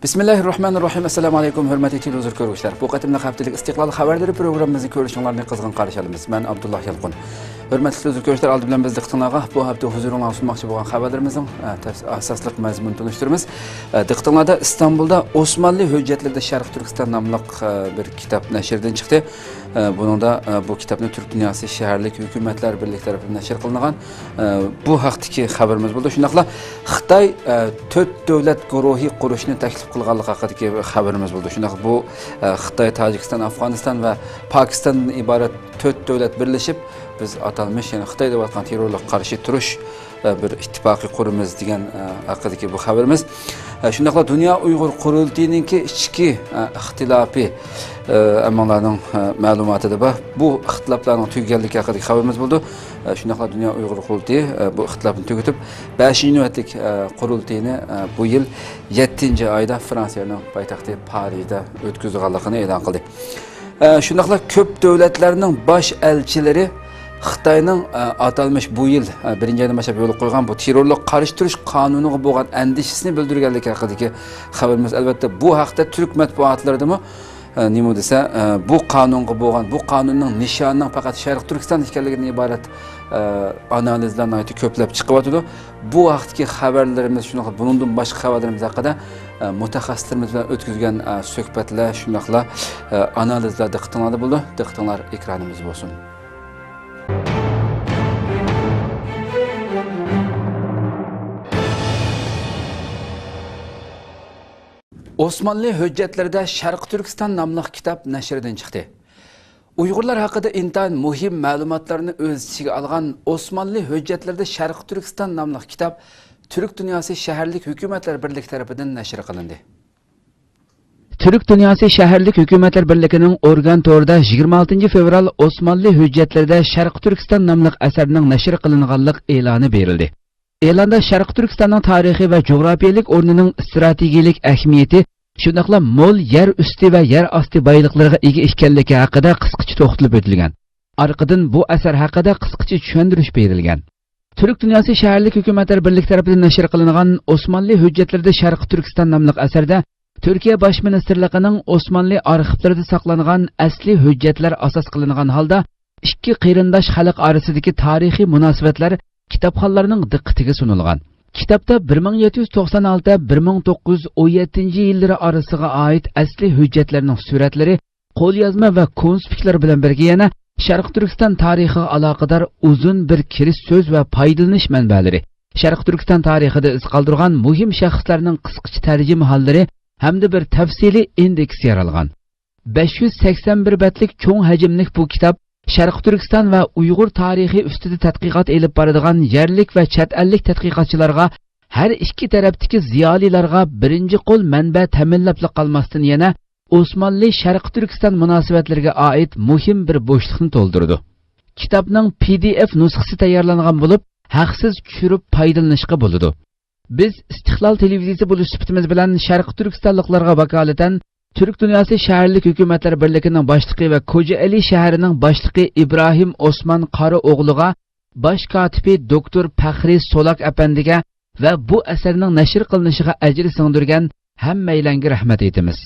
Bismillahirrahmanirrahim. Assalamu alaykum, hurmatli televizor ko'ruvchilar. Bu qatimliq haftalik istiqlol xabarlari programmamizni ko'rishinglarni qizg'in qarshi olamiz. Men Abdulloh Yalqin. Hurmatli televizor ko'ruvchilar, oldi bilan biz diqqatingizga bu hafta huzuringizga sunmoqchi bo'lgan xabarlarimizning asosliq mazmunini tunishtiramiz. Diqqatingizda Istanbulda Osmanlı hujjatlarida Sharq Turkiston nomli bir kitob nashrdan chiqdi. Buningda bu kitobni Türk Dünyası Şehirlik Hükümetler Birliği tarafından nashr qilingan. Bu haqdagi xabarimiz bo'ldi. Shundaqla Xitoy 4 davlat guruhi qurishni taklif qilganligi haqidagi xabarimiz bo'ldi. Shundaq bu Xitoy, Tojikiston, Afg'oniston va Pokistondan iborat 4 davlat birlashib biz atalmış yani Xitoy deyotgan terrorga qarshi turish bir ittifoqi quramiz degan haqidagi bu xabarimiz. Shundaqla Dünya Uyg'ur qurultiyiningki ichki ixtilofi ammonlarning ma'lumotida bu ixtiloflarning tugaganligi haqidagi xabarimiz bo'ldi. Shundaqla Dünya Uyg'ur qurultiyi bu ixtilofni tugatib 5-navbatlik qurultiyini bu yil 7-oyda Fransiyaning poytaxti Parijda o'tkazganligini e'lon qildi. Shundaqla ko'p davlatlarning bosh elchilari Xitoyning atalmış bu yil 1-oydan boshlab yo'l qo'ygan bu terrorga qarshi turish qonuniga bo'lgan andishisini bildirganligi haqidagi xabarimiz. Albatta bu haqda Türk matbuotlaridami nima desa bu qonunga bo'lgan bu qonunning nishonining faqat Sharq Turkiston ekanligidan iborat analizlarni aytib ko'plab chiqyapti. Bu vaqtdagi xabarlarimiz shunaqa bundan boshqa xabarlarimiz haqida mutaxassislarimiz bilan o'tkazgan suhbatlar shunaqla analizlar diqqatingizda bo'ldi. Diqqatinglar ekranimiz bo'lsin. Osmanlı hujjatlarida Sharq Turkiston nomli kitob nashrdan chiqdi. Uyg'urlar haqida intayin muhim ma'lumotlarni o'z ichiga olgan Osmanlı hujjatlarida Sharq Turkiston nomli kitob Türk Dünyası Şehirlik Hükümetler Birliği tarafından nashr qilindi. Türk Dünyası Şehirlik Hükümetler Birliği'nin organ torida 26 fevral Osmanlı hujjatlarida Sharq Turkiston nomli asarning nashr qilinganlik e'loni berildi. E'londa Sharq Turkistonning tarixiy va jo'grafiyalik o'rnining strategik ahamiyati, shundaqla mo'l yer usti va yer osti boyliqlariga ega ekanligi haqida qisqacha to'xtalib o'tilgan. Orqadan bu asar haqida qisqacha tushuntirish berilgan. Türk Dünyası Şehirlik Hükümetler Birliği tarafından nashr qilingan Osmanlı hujjatlarida Sharq Turkiston nomli asarda Türkiye Baş Ministerligining Osmanlı arxivlarida saqlangan asli hujjatlar asos qilingan holda ikki qarindosh xalq orasidagi tarixiy munosabatlar kitobxonlarning diqqatiga sunilgan. Kitobda 1796-1917 yillari orasiga oid asli hujjatlarning suratlari, qo'lyozma va konspektlar bilan birga yana Sharq Turkiston tarixiga aloqador uzun bir kirish so'z va foydalanish manbalari, Sharq Turkiston tarixida iz qoldirgan muhim shaxslarning qisqacha tarjima hollari hamda bir tafsiliy indeks yaralgan. 581 betlik cho'ng hajmlik bu kitob Sharq Turkiston va Uyg'ur tarixi ustida tadqiqot elib boradigan yerlik va chet ellik tadqiqotchilarga, har ikki tarafdagi ziyolilarga birinchi qo'l manba ta'minlab qolmasdan yana Osmanlı Sharq Turkiston munosabatlariga oid muhim bir bo'shliqni to'ldirdi. Kitobning PDF nusxasi tayyorlangan bo'lib, haqsiz tushirib foydalanishga bo'ladi. Biz Istiqlol televiziyasi bo'lish sifatimiz bilan Sharq Turkistonliklarga vakolatan Türk Dünyası Şehirlik Hükümetler Birliği'nin başlığı ve Kocaeli şehrinin başlığı İbrahim Osman Karaoğlu'ga, baş katibi Doktor Fahri Solak Efendi'ge ve bu eserinin nashr qilinishig'a ajr singdirgan hammalarga rahmat etamiz.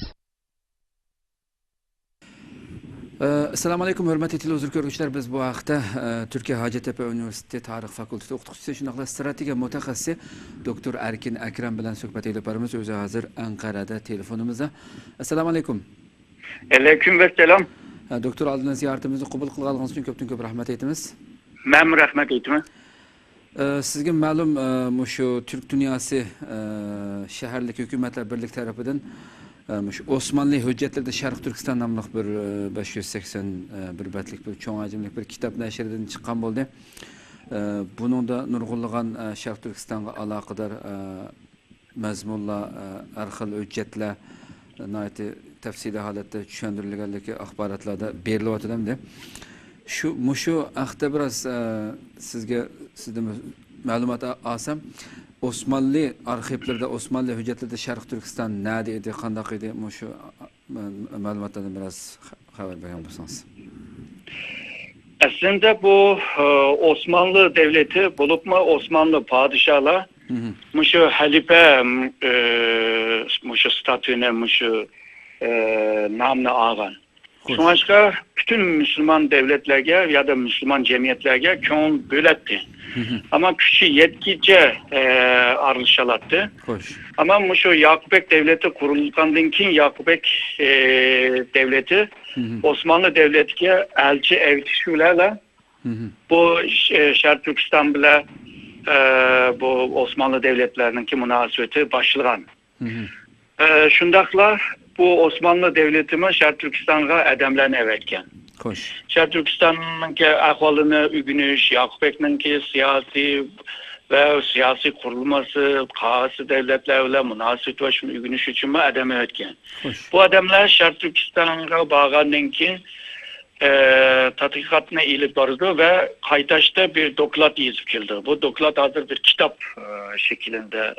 Assalomu alaykum, hurmatli televizor ko'ruvchilar. Biz bu haqda Turkiya Hacettepe Üniversitesi Tarix Fakültesi o'qituvchisi, shunaqla strategiya mutaxassisi Doktor Erkin Akram bilan suhbat olib boramiz. O'zi hozir Anqarada telefonimizda. Assalomu alaykum. Aleyküm ve selam. Doktor, oldindan ziyoratimizni qabul qilganingiz uchun ko'p rahmat aytamiz. Men rahmat aytaman. Sizga ma'lum, shu Türk Dünyası Şehirlik Hükümetler Birliği tarafından Osmanlı hujjatlarida Sharq Turkiston nomli bir 581 betlik bir cho'ng hajmli bir kitob nashrdan chiqqan bo'ldi. Buningda nurg'unlagan Sharq Turkistonga aloqador mazmunlar, har xil hujjatlar noiti tafsiliy holatda tushuntirilganligi axborotlarda berilyapti. Shu haqda biroz sizdan ma'lumot olsam, Osmanlı arxivlarida, Osmanlı hujjatlarida Sharq Turkiston nada edi, qanday edi? Shu ma'lumotlardan biroz xabar bergan bo'lsangiz. Aslında bu Osmanlı devleti bulupma Osmanlı padişahlar Muşu halife muşu statüne muşu namını ağan. Şunaşka bütün Müslüman devletlerge ya da Müslüman cemiyetlerge köngül böletti. Ama küçü yetkice arılışalattı. Ama muşu Yakubek devleti kurulgandan kin Yakubek devleti Osmanlı devletine elçi evtişülerle bu Şerq Türkistan bile bu Osmanlı devletlerinin ki münasebeti başlayan. Şundakla bu Osmanlı devletime Şerq Türkistan'a edemlerini evetken. Şerq Türkistan'ın ki ahvalını ügünüş, Yakubek'nin ki siyasi ve siyasi kurulması, kağısı devletlerle münasebet ve şunu ügünüş için mi edem evetken. Bu adamlar Şerq Türkistan'a bağlandığın ki tatbikatına eğilip vardı ve Kaytaş'ta bir doklat yazıldı. Bu doklat hazır bir kitap şeklinde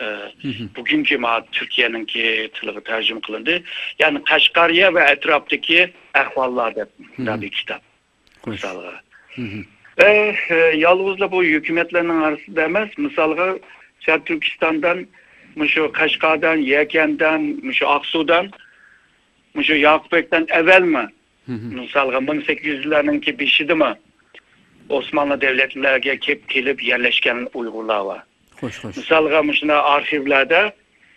bugünkü Türkiye'nin ki tılığı tercüme kılındı. Yani Kaşgarya ve etraftaki ahvallarda bir kitap. Mesela. Ve yalnızca bu hükümetlerin arasında demez. Mesela Şerq Türkistan'dan, şu Kaşgar'dan, Yeken'den, şu Aksu'dan, şu Yakubek'ten evvel mi? Mesela 1800'lerin ki bir şeydi mi? Osmanlı devletlerine gelip yerleşken Uygurlar var. Mesela arşivlerde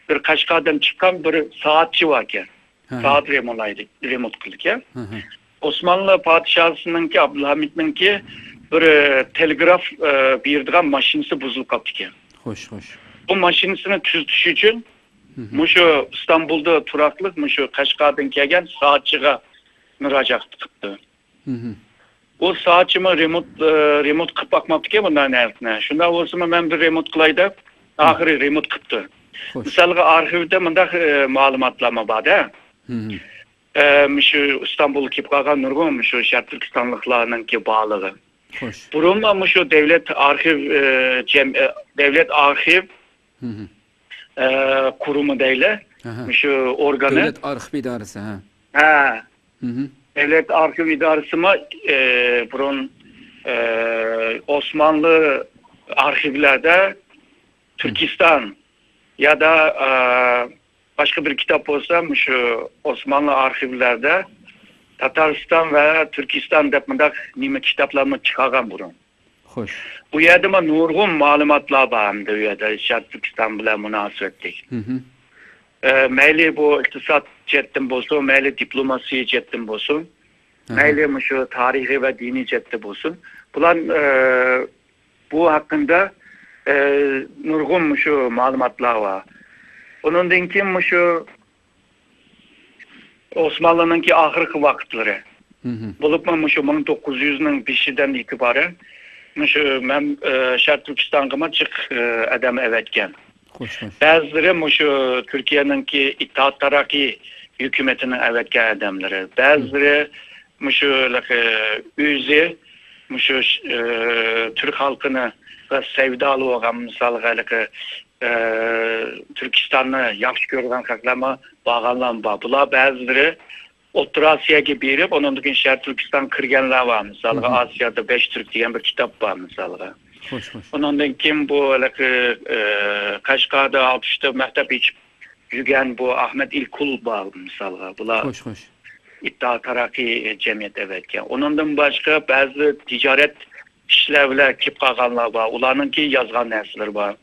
bir Kaşgar'dan çıkan bir saatçi varken, saat remont kılırken, Osmanlı padişahısının ki Abdülhamit'in ki bir telgraf bir maşinesi bozulup kaptı. Bu maşinesini tüzüş için şu İstanbul'da turaklık şu Kaşgar'dan gelgen saatçıga müracaat kıptı. O saatçımı remote kıp bakmaptı ki bundan ne? Şunda olsun ben bir remote kılaydı. Ahiri remote kıptı. Mesela arşivde bunda malumatlama vardı. Şu İstanbul kipkagan nurgun şu Şerq Türkistanlıklarının ki bağlığı. Burunla şu devlet arşiv kurumu değil. Şu organı. Devlet arşiv idaresi ha. Devlet arşiv idaresi mi burun Osmanlı arşivlerde Türkistan ya da başka bir kitap olsa şu Osmanlı arşivlerde Tataristan ve Türkistan depminde nime kitaplarını çıkaran burun. Bu yerde nurgun malumatlar bağımdı ya Şerq Türkistan bile münasebetlik. Meyli bu iktisat cettim bolsun, meyli diplomasi cettim bolsun, meyli şu tarihi ve dini cettim bolsun. Bulan bu hakkında nurgun şu malumatlar var. Onun dinkin şu Osmanlı'nın ki ahırkı vakitleri. Bulup şu 1900'ün bişiden itibaren ben Şerq Türkistan'ıma çık edem evetken. Bazıları şu Türkiye'nin ki İttihat Terakki hükümetinin evetken edemleri. Bazıları şu üzi şu Türk halkını ve sevdalı olan mesela Türkistan'ı yaxşı görgen kaklama bağlanlan var. Bula bazıları Orta Asya'ya birip onun için Şerq Türkistan kırgenler var. Mesela Asya'da 5 Türk diyen bir kitap var mesela. Onun kim bu Kaşgar'da 60'ta mektep içip yürüyen bu Ahmet İlkul var mesela. Bula İttihat Terakki cemiyet evetken. Onun başka bazı ticaret işlevler kip kalganlar var. Ulanın ki yazgan nesler var.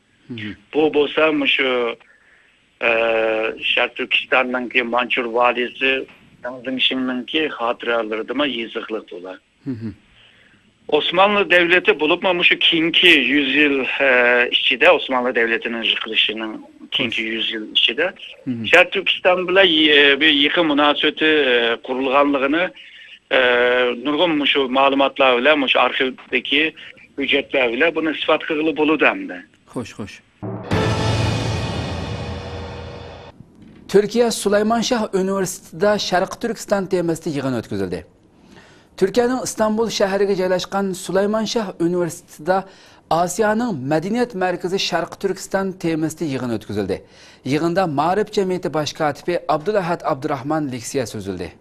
Bu bolsa şu Şerq Türkistan'ın ki Mançur valisi Tanzın işinin ki hatıraları da yazıklık dolar. Osmanlı Devleti bulup şu kinki 100 yıl içinde Osmanlı Devleti'nin yıkılışının kinki 100 yıl içinde Şerq Türkistan bile bir yıkım münasebeti kurulganlığını nurgun şu malumatlarla şu arşivdeki hüccetlerle bunu ispat kılıp buludu hem de. Türkiye Süleymanşah Üniversitesi'de Şarkı Türkistan temasida yig'in o'tkazildi. Türkiye'nin İstanbul şehriga joylashgan Süleymanşah Üniversitesi'de Asiyanın Medeniyet Merkezi Şarkı Türkistan temasida yig'in o'tkazildi. Yig'inda Ma'rif Cemiyeti baş katibi Abdulahad Abdurahman leksiya so'zildi.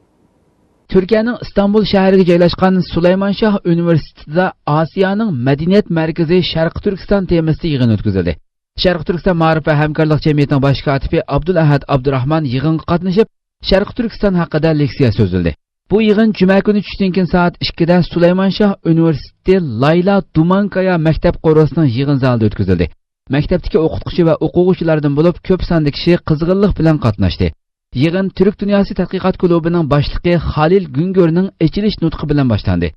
Türkiye'nin İstanbul şehriga joylashgan Süleymanşah Üniversitesi'de Asiyanın Medeniyet Merkezi Şarkı Türkistan temasida yig'in o'tkazildi. Sharq Turkiston Ma'rif va hamkorlik jamiyatining bosh kotibi Abdulahad Abdurahmon yig'inga qatnashib, Sharq Turkiston haqida leksiya so'zildi. Bu yig'in juma kuni tushdan keyin soat 2 da Sulaymonshah Universiteti Layla Dumankaya maktab qorosining yig'in zalida o'tkazildi. Maktabdagi o'qituvchi va o'quvchilardan bo'lib ko'p sonli kishi qizg'inlik bilan qatnashdi. Yig'in Türk Dunyosi tadqiqot klubining boshlig'i Halil Gungorning ochilish nutqi bilan boshlandi.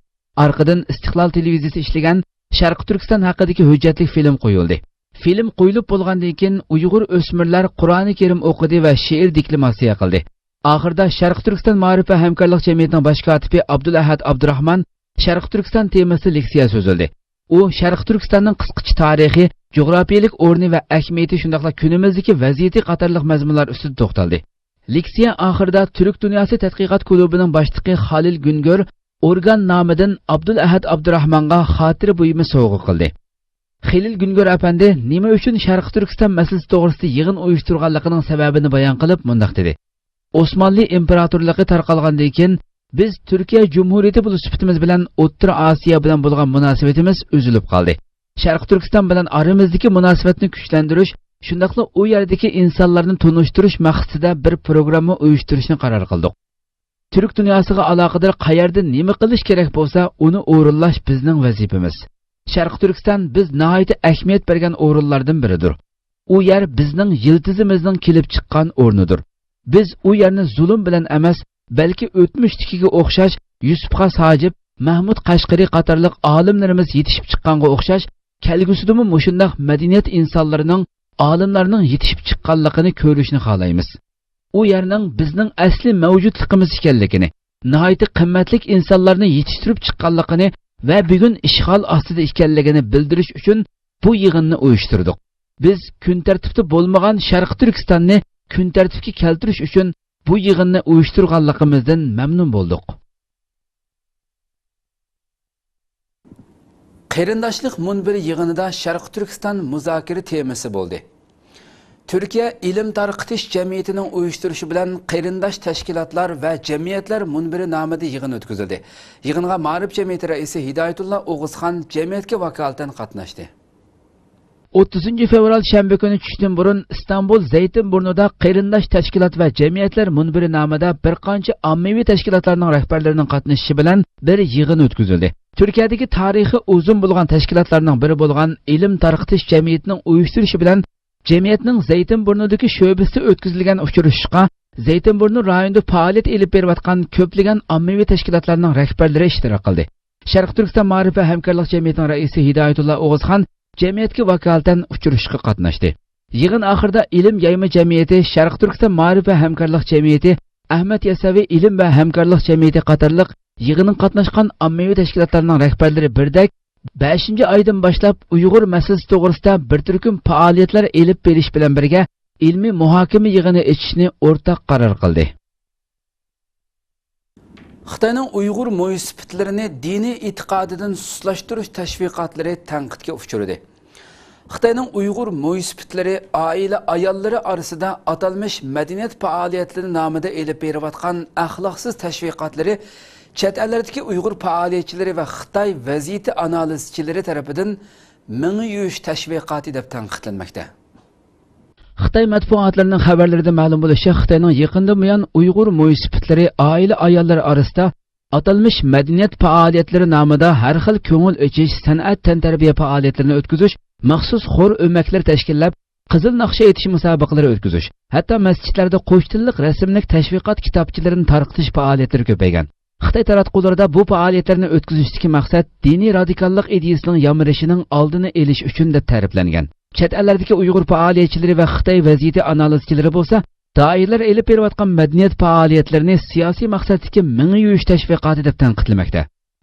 Arqadan Istiqlol televiziyasi ishlagan Sharq Turkiston haqidagi hujjatli film qo'yildi. Film qo'yilib bo'lgandan keyin Uyg'ur o'smirlar Qur'oni Karim o'qidi va she'r deklamatsiya qildi. Oxirida Sharq Turkiston Ma'rif va hamkorlik jamiyatining bosh kotibi Abdulahad Abdurahmon Sharq Turkiston temasi leksiya so'zildi. U Sharq Turkistonning qisqacha tarixi, jug'rafiyalik o'rni va ahamiyati shundaqla kunimizdagi vaziyati qatorliq mazmunlar ustida to'xtaldi. Leksiya oxirida Türk Dunyosi tadqiqot klubining boshlig'i Halil Gungor organ nomidan Abdulahad Abdurahmonga xotira buyumi sovg'a qildi. Halil Gungor apandi nima uchun Sharq Turkiston masalasi to'g'risida yig'in uyushtirganligining sababini bayon qilib mundaq dedi. Osmanlı imperatorligi tarqalgandan keyin biz Turkiya Cumhuriyeti bo'lish sifatimiz bilan O'rta Osiyo bilan bo'lgan munosabatimiz uzilib qoldi. Sharq Turkiston bilan aramizdagi munosabatni kuchlantirish, shundaqla u yerdagi insonlarni tanishtirish maqsadida bir programma uyushtirishni qaror qildik. Türk dunyosiga aloqador qayerda nima qilish kerak bo'lsa, uni o'rinlash bizning vazifamiz. Sharq Turkiston biz nihoyat ahamiyat bergan o'rinlardan biridir. U yer bizning yiltizimizning kelib chiqqan o'rnidir. Biz u yerni zulm bilan emas, balki o'tmishdikiga o'xshash Yusufxon Hojib, Mahmud Qashqari qatorliq olimlarimiz yetishib chiqqanga o'xshash, kelgusidimi mushundaq madaniyat insonlarining, olimlarning yetishib chiqqanligini ko'rishni xohlaymiz. U yerning bizning asli mavjudligimiz ekanligini, nihoyat qimmatli insonlarni yetishtirib chiqqanligini va bugun ishg'ol ostida ekanligini bildirish uchun bu yig'inni uyushtirdik. Biz kun tartibda bo'lmagan Sharq Turkistonni kun tartibga keltirish uchun bu yig'inni uyushtirganligimizdan mamnun bo'ldik. Qarindoshlik munbiri yig'inida Sharq Turkiston muzokara temasi bo'ldi. Türkiye İlim Tarqitish Jamiyatining uyushtirishi bilan qarindosh tashkilotlar va jamiyatlar munbiri nomida yig'in o'tkazildi. Yig'inga Ma'rif jamiyati raisi Hidoyatullo O'g'izxon jamiyatga vakolatan qatnashdi. 30 fevral shanba kuni tushdan burun Istanbul Zaytinburnuda qarindosh tashkilot va jamiyatlar munbiri nomida bir qancha ommaviy tashkilotlarning rahbarlarining qatnashishi bilan bir yig'in o'tkazildi. Turkiyadagi tarixi uzun bo'lgan tashkilotlarning biri bo'lgan İlim Tarqitish Jamiyatining uyushtirishi bilan jamiyatning Zaytinburnudagi sho'basida o'tkazilgan uchrashishga Zaytinburnu rayonida faoliyat olib berayotgan ko'plagan ommaviy tashkilotlarning rahbarlari ishtirok qildi. Sharq Turkiston Ma'rif va hamkorlik jamiyatining raisi Hidoyatullo O'g'izxon jamiyatga vakolatan uchrashishga qatnashdi. Yig'in oxirida Ilm yayma jamiyati, Sharq Turkiston Ma'rif va hamkorlik jamiyati, Ahmad Yasaviy Ilm va hamkorlik jamiyati qatorliq yig'inin qatnashgan ommaviy tashkilotlarning rahbarlari birdak 5-oydan boshlab Uyg'ur masalasi to'g'risida bir turkum faoliyatlar elib berish bilan birga ilmiy muhokama yig'ini ochishni o'rtaq qaror qildi. Xitoyning Uyg'ur munisipatlarini diniy e'tiqodidan suslashtirish tashviqotlari tanqidga uchradi. Xitoyning Uyg'ur munisipatlari oila ayollari orasida atalmish madaniyat faoliyatlari nomida elib berayotgan axloqsiz tashviqotlari chet ellardagi Uyg'ur faoliyatchilari va Xitoy vaziyati analizchilari tomonidan ming yuvish tashviqoti deb tanqidlanmoqda. Xitoy matbuotlarining xabarlarida ma'lum bo'lishicha, Xitoyning yaqindan buyon Uyg'ur munisipatlari oila ayollari orasida atalmish madaniyat faoliyatlari nomida har xil ko'ngil ochish, san'at tantarbiya faoliyatlarini o'tkazish, maxsus xor o'maklar tashkillab, qizil naqsha etish musobaqalari o'tkazish, hatto masjidlarda qo'shtilliq rasmlik tashviqot kitobchalarini tarqitish faoliyatlari ko'paygan. Xitoy taratqularida bu faoliyatlarni o'tkazishdagi maqsad diniy radikallik ideyasining yamirishining oldini olish uchun deb ta'riflangan. Chet ellardagi Uyg'ur faoliyatchilari va Xitoy vaziyati analizchilari bo'lsa, doirlar elib berayotgan madaniyat faoliyatlarini siyosiy maqsaddagi ming yuvish tashviqoti deb tanqidlamoqda.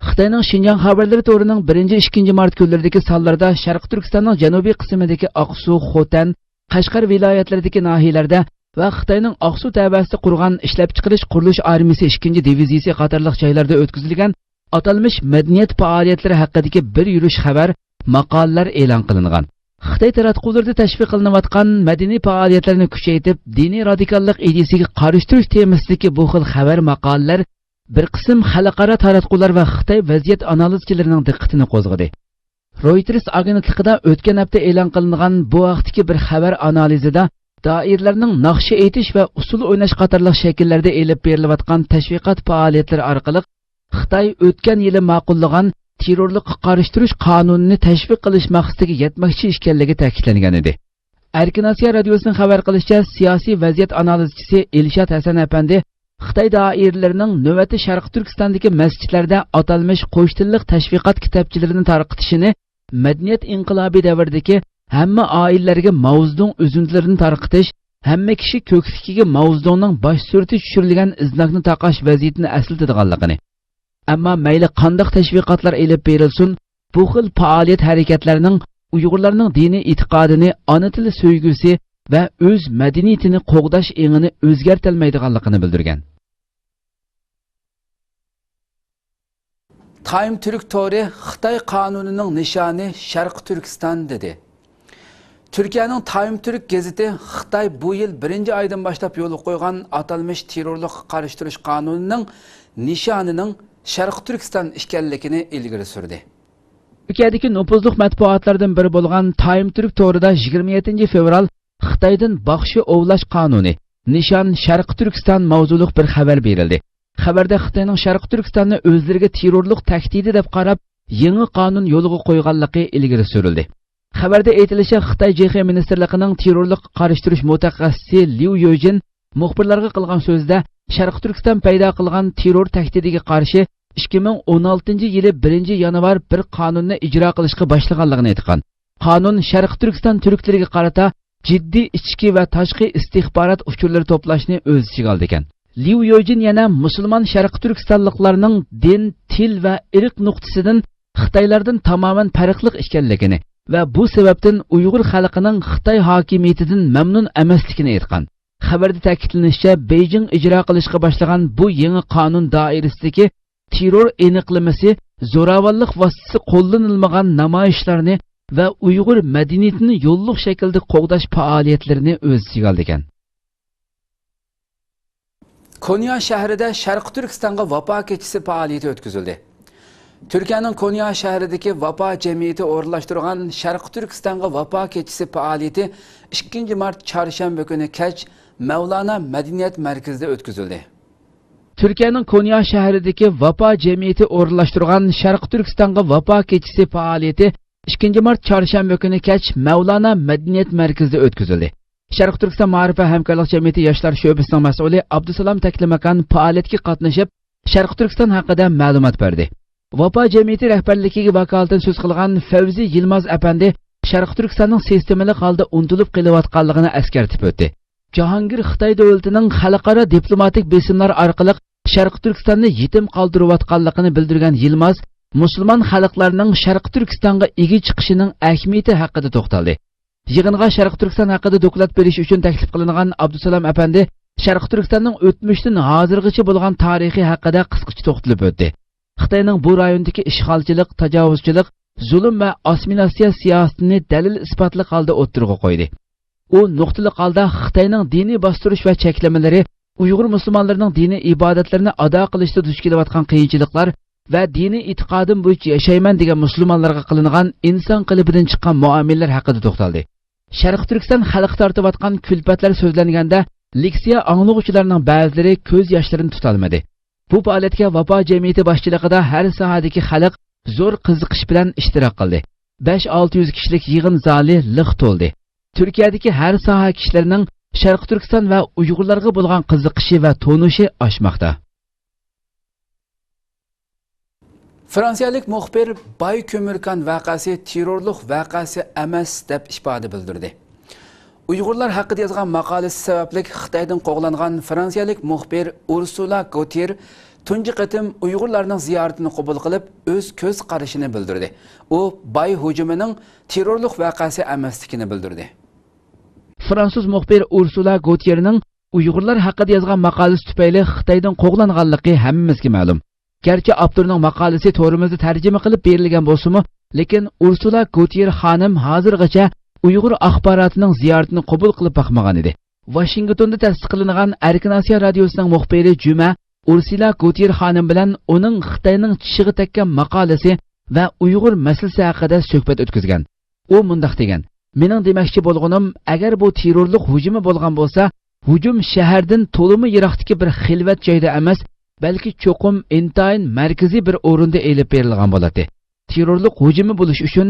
Xitoyning Xinjiang xabarlari to'rining 1-2 mart kunlaridagi sonlarida Sharq Turkistonning janubiy qismidagi Aqsu, Xotan, Qashqar viloyatlaridagi nahiyalarda va Xitoyning Aqsu tabasida qurgan ishlab chiqarish qurilish armiyasi 2-diviziyasi qatorliq joylarda o'tkazilgan atalmish madaniyat faoliyatlari haqidagi bir yurish xabar, maqolalar e'lon qilingan. Xitoy taratqularida tashviq qilinayotgan madaniy faoliyatlarni kuchaytirib, diniy radikallik ideyasiga qarshi temasidagi bu xil xabar maqolalar bir qism xalqaro taratqular va Xitoy vaziyat analizchilarining diqqatini qo'zg'adi. Reuters agentligida o'tgan hafta e'lon qilingan bu vaqtdagi bir xabar analizida doirlarning naqshi aytish va usul o'ynash qatorliq shakllarda elib berilayotgan tashviqot faoliyatlari orqali Xitoy o'tgan yili ma'qullagan terrorlikqa qarshi turish qonunini tashviq qilish maqsadiga yetmoqchi ekanligi ta'kidlangan edi. Erkin Osiyo radiosining xabar qilishicha, siyosiy vaziyat analizchisi Elshad Hasan apandi Xitoy doiralarining navbati Sharq Turkistondagi masjidlarda atalmish qo'shtilliq tashviqot kitobchalarini tarqitishini madaniyat inqilobi davridagi hamma oilalarga mavzudun o'zunlarini tarqitish, hamma kishi ko'kligiga mavzudunning bosh surati tushirilgan iznakni taqash vaziyatini aslatadiganligini. Ammo mayli qanday tashviqotlar elib berilsin, bu xil faoliyat harakatlarining Uyg'urlarning diniy e'tiqodini, ona tili so'ygusi va o'z madaniyatini qo'g'dash engini o'zgartirmaydiganligini bildirgan. Time Türk Tori Xitoy qonunining nishoni Sharq Turkiston dedi. Türkiye'nin Time Türk gazeti Xitoy bu yil 1-oydan boshlab yo'l qo'ygan atalmış terrorlik qarshi turish qonunining nishonining Sharq Turkiston ekanligini ilgari surdi. Türkiye'deki nüfuzlu matbuatlardan biri bo'lgan Time Türk Tori'da 27 fevral Xitoydan baxshi ovlash qonuni nishon Sharq Turkiston mavzuliq bir xabar berildi. Xabarda Xitoyning Sharq Turkistonni o'zlariga terrorlik tahdidi deb qarab, yangi qonun yo'liga qo'yganligi ilgari surildi. Xabarda aytilishicha, Xitoy JX ministrligining terrorlik qarshi turish mutaxassisi Liu Yojin muxbirlarga qilgan so'zda Sharq Turkiston paydo qilgan terror tahdidiga qarshi 2016-yili 1-yanvar bir qonunni ijro qilishga boshlaganligini aytgan. Qonun Sharq Turkiston turklariga qarata jiddiy ichki va tashqi istixborot uchurlari to'plashni o'z ichiga oldi ekan. Liu Yojin yana musulmon Sharq Turkistonliklarning din, til va irq nuqtasidan Xitoylardan tamoman farqli ekanligini va bu sababdan Uyg'ur xalqining Xitoy hokimiyatidan mamnun emasligini aytgan. Xabarda ta'kidlanishicha, Beijing ijro qilishga boshlagan bu yangi qonun doirasidagi terror aniqlamasi zo'ravonlik vositasi qo'llanilmagan namoyishlarni va Uyg'ur madaniyatini yo'lliq shaklda qo'g'dash faoliyatlarini o'z ichiga oldi ekan. Konya shahrida Sharq Turkistonga vafo kechasi faoliyati o'tkazildi. Türkiye'nin Konya shahridagi vafo jamiyati o'rinlashtirgan Sharq Turkistonga vafo kechasi faoliyati 2 mart chorshanba kuni kech Mevlana Madaniyat markazida o'tkazildi. Türkiye'nin Konya shahridagi vafo jamiyati o'rinlashtirgan Sharq Turkistonga vafo kechasi faoliyati 2 mart chorshanba kuni kech Mevlana Madaniyat markazida o'tkazildi. Sharq Turkiston Ma'rif va hamkorlik jamiyati yoshlar sho'basining mas'uli Abdusalom Taklimakan faoliyatga qatnashib, Sharq Turkiston haqida ma'lumot berdi. Vafo jamiyati rahbarligiga vakolatdan so'z qilgan Favzi Yilmaz apandi Sharq Turkistonning sistemalik holda unutilib kelayotganligini eskartib o'tdi. Jahongir Xitoy davlatining xalqaro diplomatik besimlar orqali Sharq Turkistonni yetim qoldirayotganligini bildirgan Yilmaz, musulmon xalqlarning Sharq Turkistonga ega chiqishining ahamiyati haqida to'xtaldi. Yig'inga Sharq Turkiston haqida doklad berish uchun taklif qilingan Abdusalom apandi Sharq Turkistonning o'tmishdan hozirgacha bo'lgan tarixi haqida qisqacha to'xtalib o'tdi. Xitoyning bu rayondagi ishg'olchilik, tajovuzchilik, zulm va assimilyatsiya siyosatini dalil isbotli holda o'ttirg'a qo'ydi. U nuqtali holda Xitoyning diniy bostirish va cheklamalari, Uyg'ur musulmonlarining diniy ibodatlarini ado qilishda duch kelayotgan qiyinchiliklar va diniy e'tiqodim bo'yicha yashayman degan musulmonlarga qilingan inson qalbidan chiqqan muomalalar haqida to'xtaldi. Sharq Turkiston xalqi tortayotgan kulfatlar so'zlanganda leksiya anglag'uvchilarining ba'zilari ko'z yoshlarini tutolmadi. Bu faoliyatga vafo jamiyati boshchiligida har sohadagi xalq zo'r qiziqish bilan ishtirok qildi. 5-600 kishilik yig'in zali liq to'ldi. Turkiyadagi har soha kishilarining Sharq Turkiston va Uyg'urlarga bo'lgan qiziqishi va tonishi oshmoqda. Fransiyalik muxbir Bay Kömürkan vaqasi terrorlik vaqasi emas deb ifoda bildirdi. Uyg'urlar haqida yozgan maqolasi sababli Xitoydan qo'g'langan fransiyalik muxbir Ursula Gautier tunji qatim Uyg'urlarning ziyoratini qabul qilib, o'z ko'z qarashini bildirdi. U Bay hujumining terrorlik vaqasi emasligini bildirdi. Fransuz muxbir Ursula Gautierning Uyg'urlar haqida yozgan maqolasi tufayli Xitoydan qo'g'langanligi hammamizga ma'lum. Garchi avtorning maqolasi to'g'rimizda tarjima qilib berilgan bo'lsa-mu, lekin Ursula Gautier xonim hozirgacha Uyg'ur axborotining ziyoratini qabul qilib boqmagan edi. Washingtonda tasdiqlangan Erkin Osiyo radiosining muxbiri Juma Ursula Gautier xonim bilan uning Xitoyning tishiga tekkan maqolasi va Uyg'ur masalasi haqida suhbat o'tkazgan. U mundaq degan: "Mening demoqchi bo'lganim, agar bu terrorlik hujumi bo'lgan bo'lsa, hujum shahardan to'limi yiroqdagi bir xilvat joyda emas, balki cho'qim intayin markaziy bir o'rinda elib berilgan bo'ladi. Terrorlik hujumi bo'lish uchun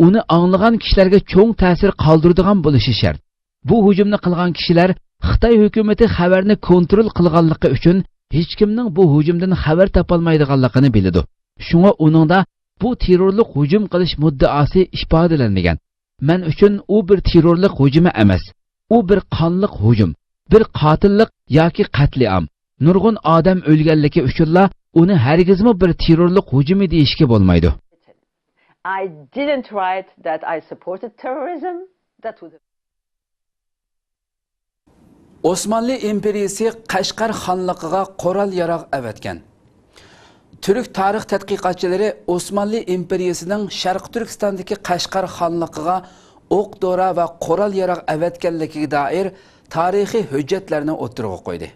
uni anglagan kishilarga cho'ng ta'sir qoldiradigan bo'lishi shart. Bu hujumni qilgan kishilar Xitoy hukumatı xabarni kontrol qilganligi uchun hech kimning bu hujumdan xabar topolmaydiganligini biladi. Shunga uningda bu terrorlik hujum qilish muddaosi ifodalangan. Men uchun u bir terrorlik hujumi emas. U bir qonliq hujum, bir qotillik yoki qatliam. Nurg'un odam o'lganligi uchunla uni hargizmi bir terrorlik hujumi deyishga bo'lmaydi. I didn't write that I supported terrorism. That would Osmanlı imperiyasi Qashqar xonligiga qoral yarog' avatgan. Türk tarix tadqiqotchilari Osmanlı imperiyasining Sharq Turkistondagi Qashqar xonligiga o'q dora va qoral yarog' avatganligiga doir tarixiy hujjatlarni o'tirg'a qo'ydi.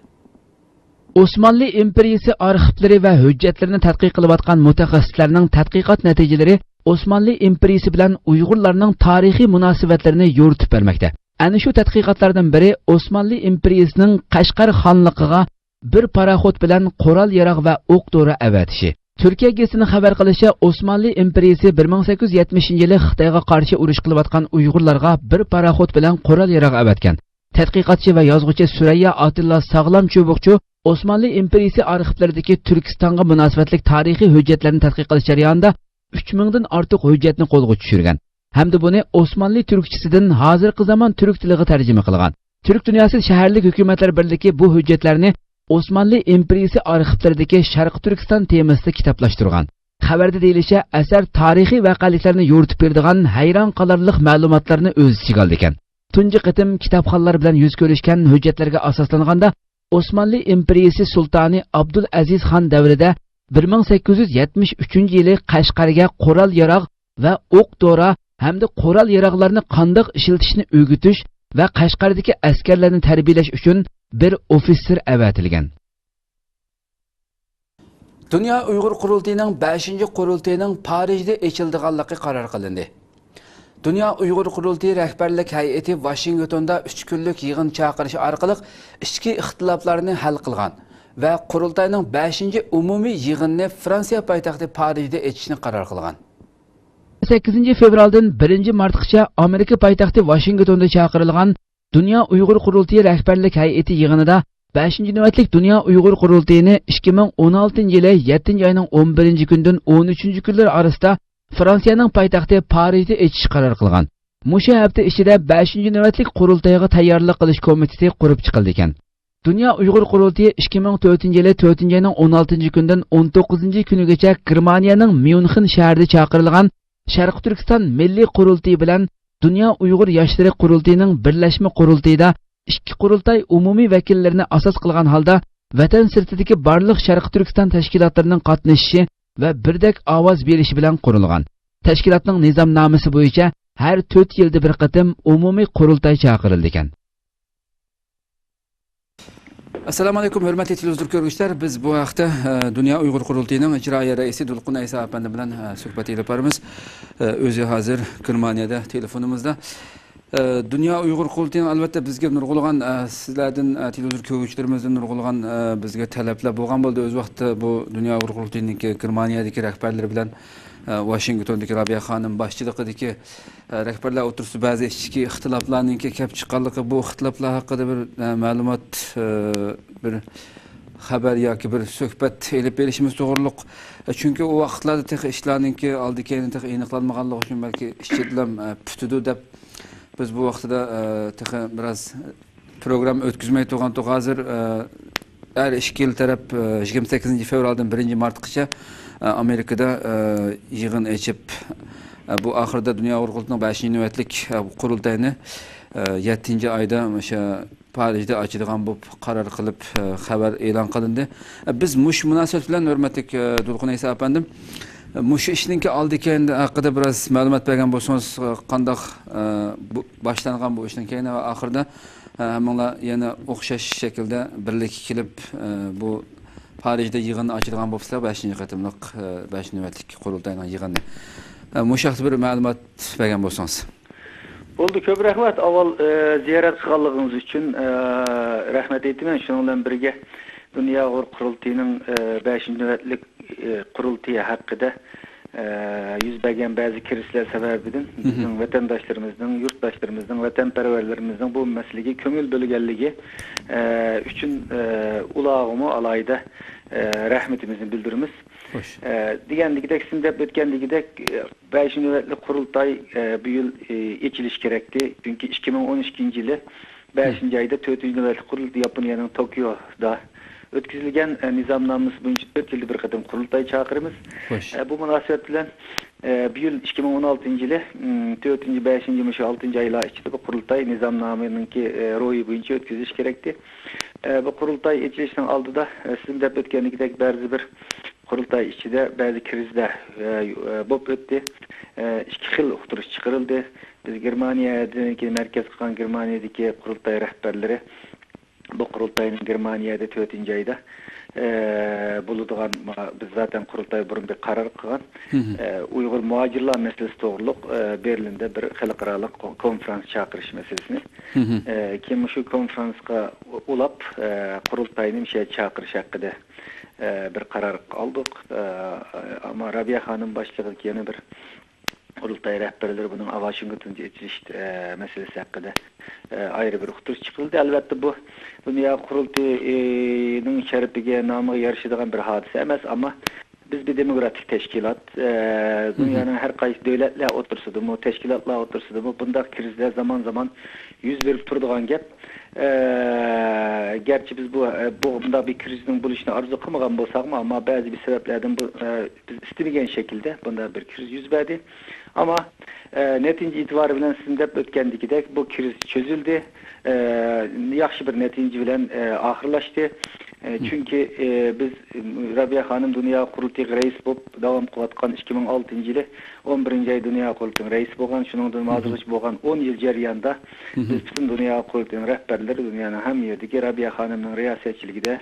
Osmanlı imperiyasi arxivlari va hujjatlarini tadqiq qilayotgan mutaxassislarning tadqiqot natijalari Osmanlı imperiyasi bilan Uyg'urlarning tarixiy munosabatlarini yo'ritib bermoqda. Ana shu tadqiqotlardan biri Osmanlı imperiyasining Qashqar xonligiga bir paraxod bilan qoral yarog' va o'q dora avatishi. Turkiya gazetining xabar qilishicha, Osmanlı imperiyasi 1870-yili Xitoyga qarshi urush qilayotgan Uyg'urlarga bir paraxod bilan qoral yarog' avatgan. Tadqiqotchi va yozuvchi Surayya Atilla Sog'lom Cho'buqchi Osmanlı imperiyasi arxivlaridagi Turkistonga munosabatli tarixiy hujjatlarni tadqiq qilish jarayonida 3000 dan ortiq hujjatni qo'lga tushirgan. Hamda buni Osmanlı turkchasidan hozirgi zamon turk tiliga tarjima qilgan. Turk dunyosi shaharlik hukumatlar birligi bu hujjatlarni Osmanlı imperiyasi arxivlaridagi Sharq Turkiston temasida kitoblashtirgan. Xabarda deyilishicha, asar tarixiy voqealiklarni yo'ritib beradigan hayron qolarlik ma'lumotlarni o'z ichiga oldi ekan. Tunji qitim kitobxonlar bilan yuz ko'rishgan hujjatlarga asoslanganda Osmanlı imperiyasi sultoni Abdul Aziz Xon davrida 1873-yili Qashqarga qoral yarog' va o'q dora hamda qoral yarog'larni qandoq ishlatishni o'rgatish va Qashqardagi askarlarni tarbiyalash uchun bir ofitser avatilgan. Dünya Uyg'ur qurultiyining 5-qurultiyining Parijda ochilganligi qaror qilindi. Dünya Uyg'ur qurultiyi rahbarlik hay'ati Washingtonda 3 kunlik yig'in chaqirish orqali ichki ixtiloflarni hal qilgan va qurultayning 5-umumiy yig'inni Fransiya poytaxti Parijda ochishni qaror qilgan. 8 fevraldan 1 martgacha Amerika poytaxti Washingtonda chaqirilgan Dünya Uyg'ur qurultiyi rahbarlik hay'ati yig'inida 5-navbatlik Dünya Uyg'ur qurultiyini 2016-yili 7-oyning 11-kundan 13-kunlar orasida Fransiyaning poytaxti Parijda ochish qaror qilgan. Musha hafta ichida 5-navbatlik qurultayga tayyorlik qilish komiteti qurib chiqildi ekan. Dünya Uyg'ur qurultiyi 2004-yili 4-oyning 16-kundan 19-kunigacha Germaniyaning Myunxen shahrida chaqirilgan Sharq Turkiston milliy qurultiyi bilan Dünya Uyg'ur yoshlari qurultiyining birlashma qurultiyida ikki qurultay umumiy vakillarini asos qilgan holda vatan sirtidagi barliq Sharq Turkiston tashkilotlarining qatnashishi va birdak ovoz berishi bilan qurilgan. Tashkilotning nizomnomasi bo'yicha har 4 yilda bir qatim umumiy qurultay chaqirildi ekan. Assalomu alaykum hurmatli televizor ko'ruvchilar. Biz bu vaqtda Dünya Uyg'ur qurultiyining ijroiya raisi Dulqin Aysa apandi bilan suhbat olib boramiz. O'zi hozir Germaniyada telefonimizda. Dünya Uyg'ur qurultiyining albatta bizga nurg'ulg'an sizlardan televizor ko'ruvchilarimizdan nurg'ulg'an bizga talablar bo'lgan bo'ldi. O'z vaqtida bu Dünya Uyg'ur qurultiyining Germaniyadagi rahbarlari bilan Washingtondagi Rabiya xonim boshchiligidagi rahbarlar o'tirishdi. Ba'zi ichki ixtiloflarning kelib chiqqanligi, bu ixtiloflar haqida bir ma'lumot, bir xabar yoki bir suhbat elib berishimiz to'g'riliq. Chunki u vaqtlarda tex ishlarningki oldi-keyin tex aniqlanmaganligi uchun balki ishchilar putidi deb biz bu vaqtida tex biroz program o'tkazmay turgan hozir her ikki taraf 28 fevraldan 1 martgacha Amerikada yig'in ochib bu oxirida Dünya Uyg'ur qurultiyining 5-navbatlik qurultayini 7-oyda o'sha Parijda ochilgan bu qaror qilib xabar e'lon qilindi. Biz mush munosabat bilan hurmatli Dulqin Aysa apandim mush ishninki oldi-keyin haqida biroz ma'lumot bergan bo'lsangiz, qanday boshlangan bu ishdan keyin va oxirida hammalar yana o'xshash shaklda birlikka kelib bu Parijda yig'in ochilgan bo'lsa, 5-qatimliq 5-navbatlik qurultayning yig'ini. Mushaqt bir ma'lumot bergan bo'lsangiz. Bo'ldi, ko'p rahmat. Avval ziyorat qilganligingiz uchun rahmat aytaman. Shuning bilan birga Dunyo qurultayining 5-navbatlik qurultayi haqida yüz bergen bazı kirisler sebebinden bizim vatandaşlarımızın, yurttaşlarımızın, vatanperverlerimizin bu meseleye köngül bölgenliği üçün ulağımı alayda rahmetimizi bildirimiz. Digendikidek, sindep ötkendikidek 5. nöbetli kurultay bu yıl içiliş gerekti. Çünkü 2012 yılı 5. ayda 4. nöbetli kurultay Japonya'nın Tokyo'da ötküzülgen nizamnamız boyunca 4 yılda bir kadın kurultay çağırımız. Bu münasebet bilen bu yıl 2016 yılı 4. 5. 6. aylar içinde bu kurultay nizamnamenin ki royu boyunca ötküzülüş gerekti. Bu kurultay içilişten aldı da sizin de ötkenlikdeki bazı bir kurultay içinde bazı krizde bop öttü. 2 yıl oturuş çıkarıldı. Biz Germaniye'deki merkez kılan Germaniye'deki kurultay rehberleri bu kurultayın Germaniye'de 4. ayda bulunduğun biz zaten kurultay burun bir karar kılan Uygur muhacirler meselesi doğruluk Berlin'de bir halkaralık konferans çağırış meselesini kim şu konferanska ulap kurultayının çağırış hakkında bir karar aldık ama Rabia Hanım başladı ki yeni bir kurultay rehberleri bunun Washington'da içiliş meselesi hakkında ayrı bir oturuş çıkıldı. Elbette bu dünya kurultayının şerefine namı yarışıdığın bir hadise emez ama biz bir demokratik teşkilat dünyanın her kayısı devletle otursudu mu, teşkilatla otursudu mu bunda krizler zaman zaman yüz verip turduğun gep gerçi biz bunda bir krizin buluşunu arzu kılmagan bolsak mı ama bazı bir sebeplerden biz istemegen şekilde bunda bir kriz yüz verdi. Ama netince itibarı bilen sizin de ötkendikidek bu kriz çözüldü. Yaxşı bir netince bilen ahırlaştı. Çünkü biz Rabia Hanım Dünya Kurultayı reis bulup devam kılatkan 2006 yılı 11. ay Dünya Kurultayı reis bolgan, şunun mazırlıç bolgan 10 yıl jarayanda biz bütün Dünya Kurultayı rehberleri dünyanın hem yerdeki Rabia Hanım'ın riyasetçiliğinde,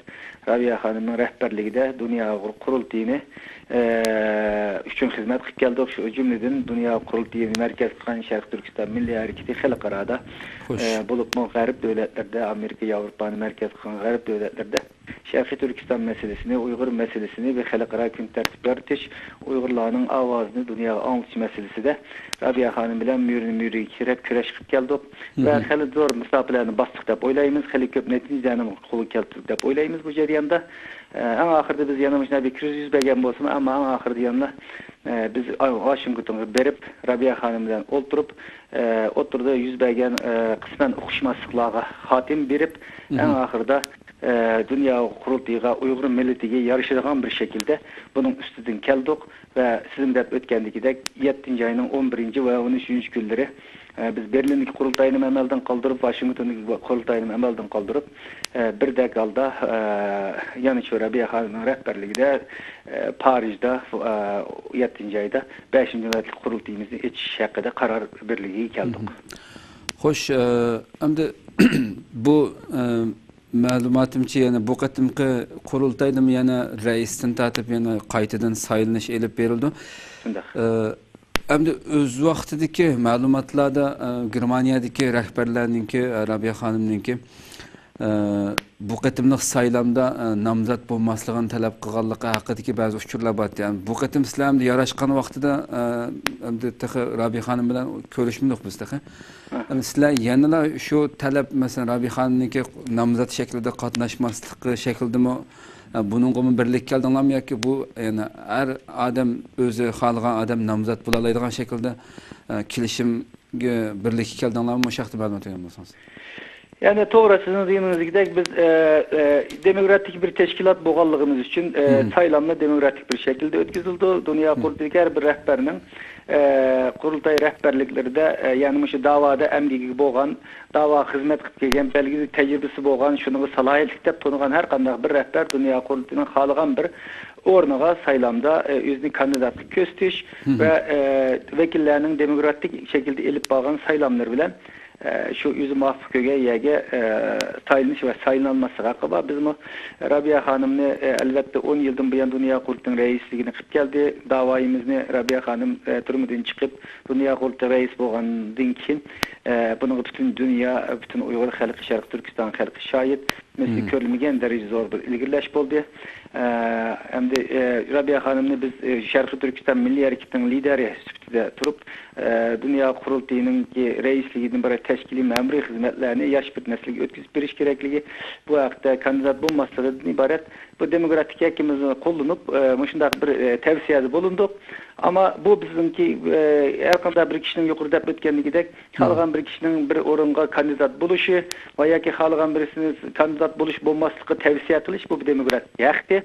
Rabia Hanım'ın rehberliğinde Dünya Kurultayı'nı üçün hizmet kıp geldik. Şu cümleden Dünya Kurultayı merkez kılan Şarkı Türkistan Milli Hareketi Halkarada bulup mu garip devletlerde, Amerika, Avrupa'nın merkez kılan garip devletlerde Şarkı Türkistan meselesini, Uygur meselesini ve halkara gün tertip yartış, Uygurlarının avazını dünyaya anlatış meselesi de Rabia Hanım bilen müri kirep küreş kıp geldik ve hali zor misafirlerini bastık da oylayımız, hali köp neticelerini kolu keltirdik de oylayımız bu ceriyanda. En ahırda biz yanımızda bir kriz yüz bergen bolsun ama en ahırda yanına biz Washington'a berip Rabia Hanım bilen oturdu yüz bergen kısmen okuşmaslıklarga hatim berip en ahırda Dünya Kurultayı'na Uygur milletiga yarışacağın bir şekilde bunun üstünden keldik ve sizin de ötkendikidek 7. ayının 11. ve 13. günleri biz Berlin'deki kurultayını emelden kaldırıp Washington'daki kurultayını emelden kaldırıp bir de kalda yani şu Rabia Hanım'ın rehberliğinde Paris'de 7. ayda 5. nöbetlik kurultayımızı içiş hakkında karar birliği geldik. Hoş, şimdi bu ma'lumatimcha yana bu qatimqi qurultayda yana raisdan tatib yana qaytadan saylanish elib berildi. Endi o'z vaqtidagi ma'lumotlarda Germaniyadagi rahbarlarninki Rabia Xonimninki bu qatimliq saylamda nomzod bo'lmasligini talab qilganligi haqidagi ba'zi uchurlar bor. Yani bu qatim sizlarni yarashgan vaqtida endi Rabia Xonim bilan ko'rishmoq biz taqa. Sizlar yana shu talab masalan Rabia Xonimniki nomzod shaklida qatnashmasligi shakldimi buningga birlik keldinglarmi yoki bu yani har odam o'zi xohlagan odam nomzod bo'la oladigan shaklda kelishimga birlik keldinglarmi shu haqda ma'lumot bergan bo'lsangiz? Yani to'g'risini deyimizgidek biz demokratik bir teşkilat bo'lganligimiz için saylamlı demokratik bir şekilde ötküzüldü. Dünya Kurultayı her bir rehberinin kurultay rehberliklerinde yani şu davada emgigi bo'lgan, dava hizmet qilib kelgan belgili tecrübesi bo'lgan, şunu salahiyetlik deb tanıgan her qanday bir rehber Dünya Kurultayının xalıgan bir ornaga saylamda özünü kandidatlık gösteriş ve vekillerinin demokratik şekilde elip bağlan saylamlar bilen şu yüzü muvaffakıga yege tayinliş ve saylanması hakkı var. Biz bu Rabia Hanım'ı elbette 10 yıldan bu yan Dünya Kurultu'nun reisliğine kıp geldi. Davayımızı Rabia Hanım turmadan çıkıp Dünya Kurultu reis boğandın ki bunun bütün dünya, bütün Uygur halkı, Şarkı Türkistan halkı şahit. Mesela körülmegen derece zor bir ilgileş oldu. Hem de Rabia Hanım'ı biz Şarkı Türkistan Milli Hareketi'nin lideri sübütüde durup Dünya Kurultu'nun reisliğinin bir teşkili memri hizmetlerini yaş bir nesli ötküzüp biriş gerekliliği bu hafta kandidat bulmasından ibaret bu demokratik hakimizin kullanıp muşundak bir tavsiyede bulunduk. Ama bu bizimki erkanda bir kişinin yukarıda ötkenliği gidek halgan bir kişinin bir orunga kandidat buluşu veya ki halgan birisinin kandidat buluş bulmaslığı tavsiye etiliş bu bir demokratik hakkı.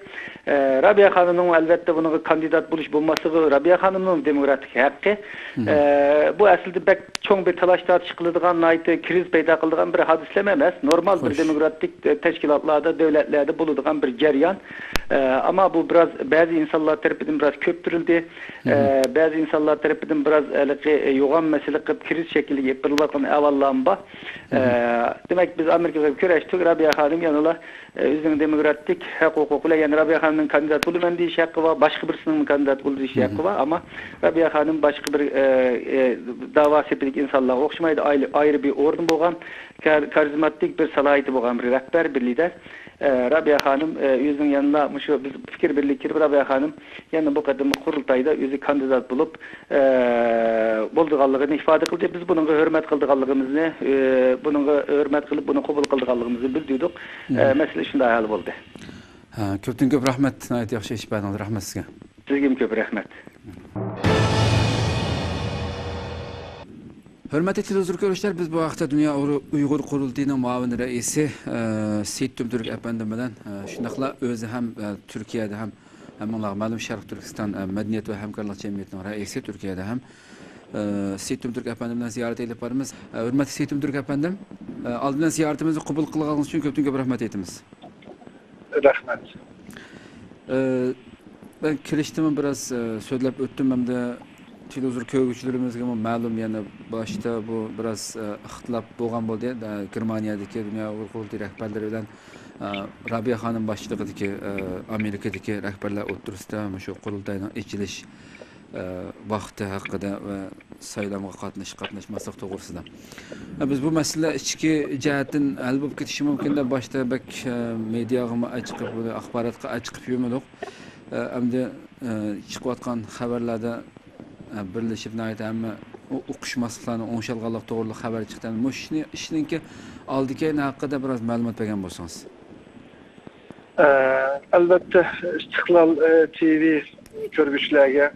Rabia Hanım'ın elbette bunun kandidat buluş bulması Rabia Hanım'ın demokratik hakkı. Bu aslında pek çok bir talaş tartışıldığından ait kriz peyda kıldığından bir hadisleme emez. Normal bir demokratik teşkilatlarda, devletlerde bulunduğun bir ceryan. Ama bu biraz bazı insanlar tarafından biraz köptürüldü. Bazı insanlar tarafından biraz yoğun mesele kriz şekli yapılan evvellanma. Demek biz Amerika'da köreştik. Rabia Hanım yanıla özünün demokratik hukukuyla yani Rabia Hanım'ın kandidat bulunman diye hakkı var. Başka birisinin kandidat bulunduğu hakkı var. Ama Rabia Hanım başka bir dava sepedik insanlar okşamaydı. Ayrı bir ordu boğan, karizmatik bir salahiyeti boğan bir rehber, bir lider. Rabia Hanım yüzün yanına şu biz fikir birlikleri Rabia Hanım yanına bu kadın kurultayda yüzü kandidat bulup bulduğallığını ifade kıldı. Biz bunun hürmet kıldığallığımızı hürmet kılıp bunu kabul kıldığallığımızı bildirdik. Mesele şunday hal oldu. Köpten köp rahmet. Nayet yaxşı iş berdiniz. Rahmet sizge. Sizge köp rahmet. Hürmetli televizyon görüşler, biz bu hafta Dünya Uygur Kurultayı'nın muavin reisi Seyit Tümtürk efendim bilen şundaqla özü hem Türkiye'de hem malum Şarkı Türkistan Medeniyet ve Hemkarlık Cemiyeti'nin reisi Türkiye'de hem Seyit Tümtürk efendimden ziyaret edip varımız. Hürmetli Seyit Tümtürk efendim, aldığından ziyaretimizi kabul kılığınız için köpten köp rahmet etimiz. Rahmet. Ben kiriştimi biraz söylep öttüm hem de televizyon köygüçlerimizge malum yani başta bu biraz ihtilaf bolgan boldu. Germaniyadaki Dünya Uygur Kurultayı rehberleri bilen Rabia Hanım başçılığındaki Amerika'daki rehberler oturusda şu kurultaydan içiliş vakti hakkında ve saylamga qatnaşmasak to'g'risida. Biz bu masala ichki jihatdan hal bo'lib ketishi mumkin da başta bek mediaga açıqib bu axborotga açıqib yurmadik. Endi chiqayotgan xabarlarda birleşip nayet ama o'qishmasliklarni o'ng'shalganlik to'g'riliq xabar chiqdi. Mushni ishninki oldiki haqida biraz ma'lumot bergan bo'lsangiz. Albatta İstiqlal TV ko'rguvchilarga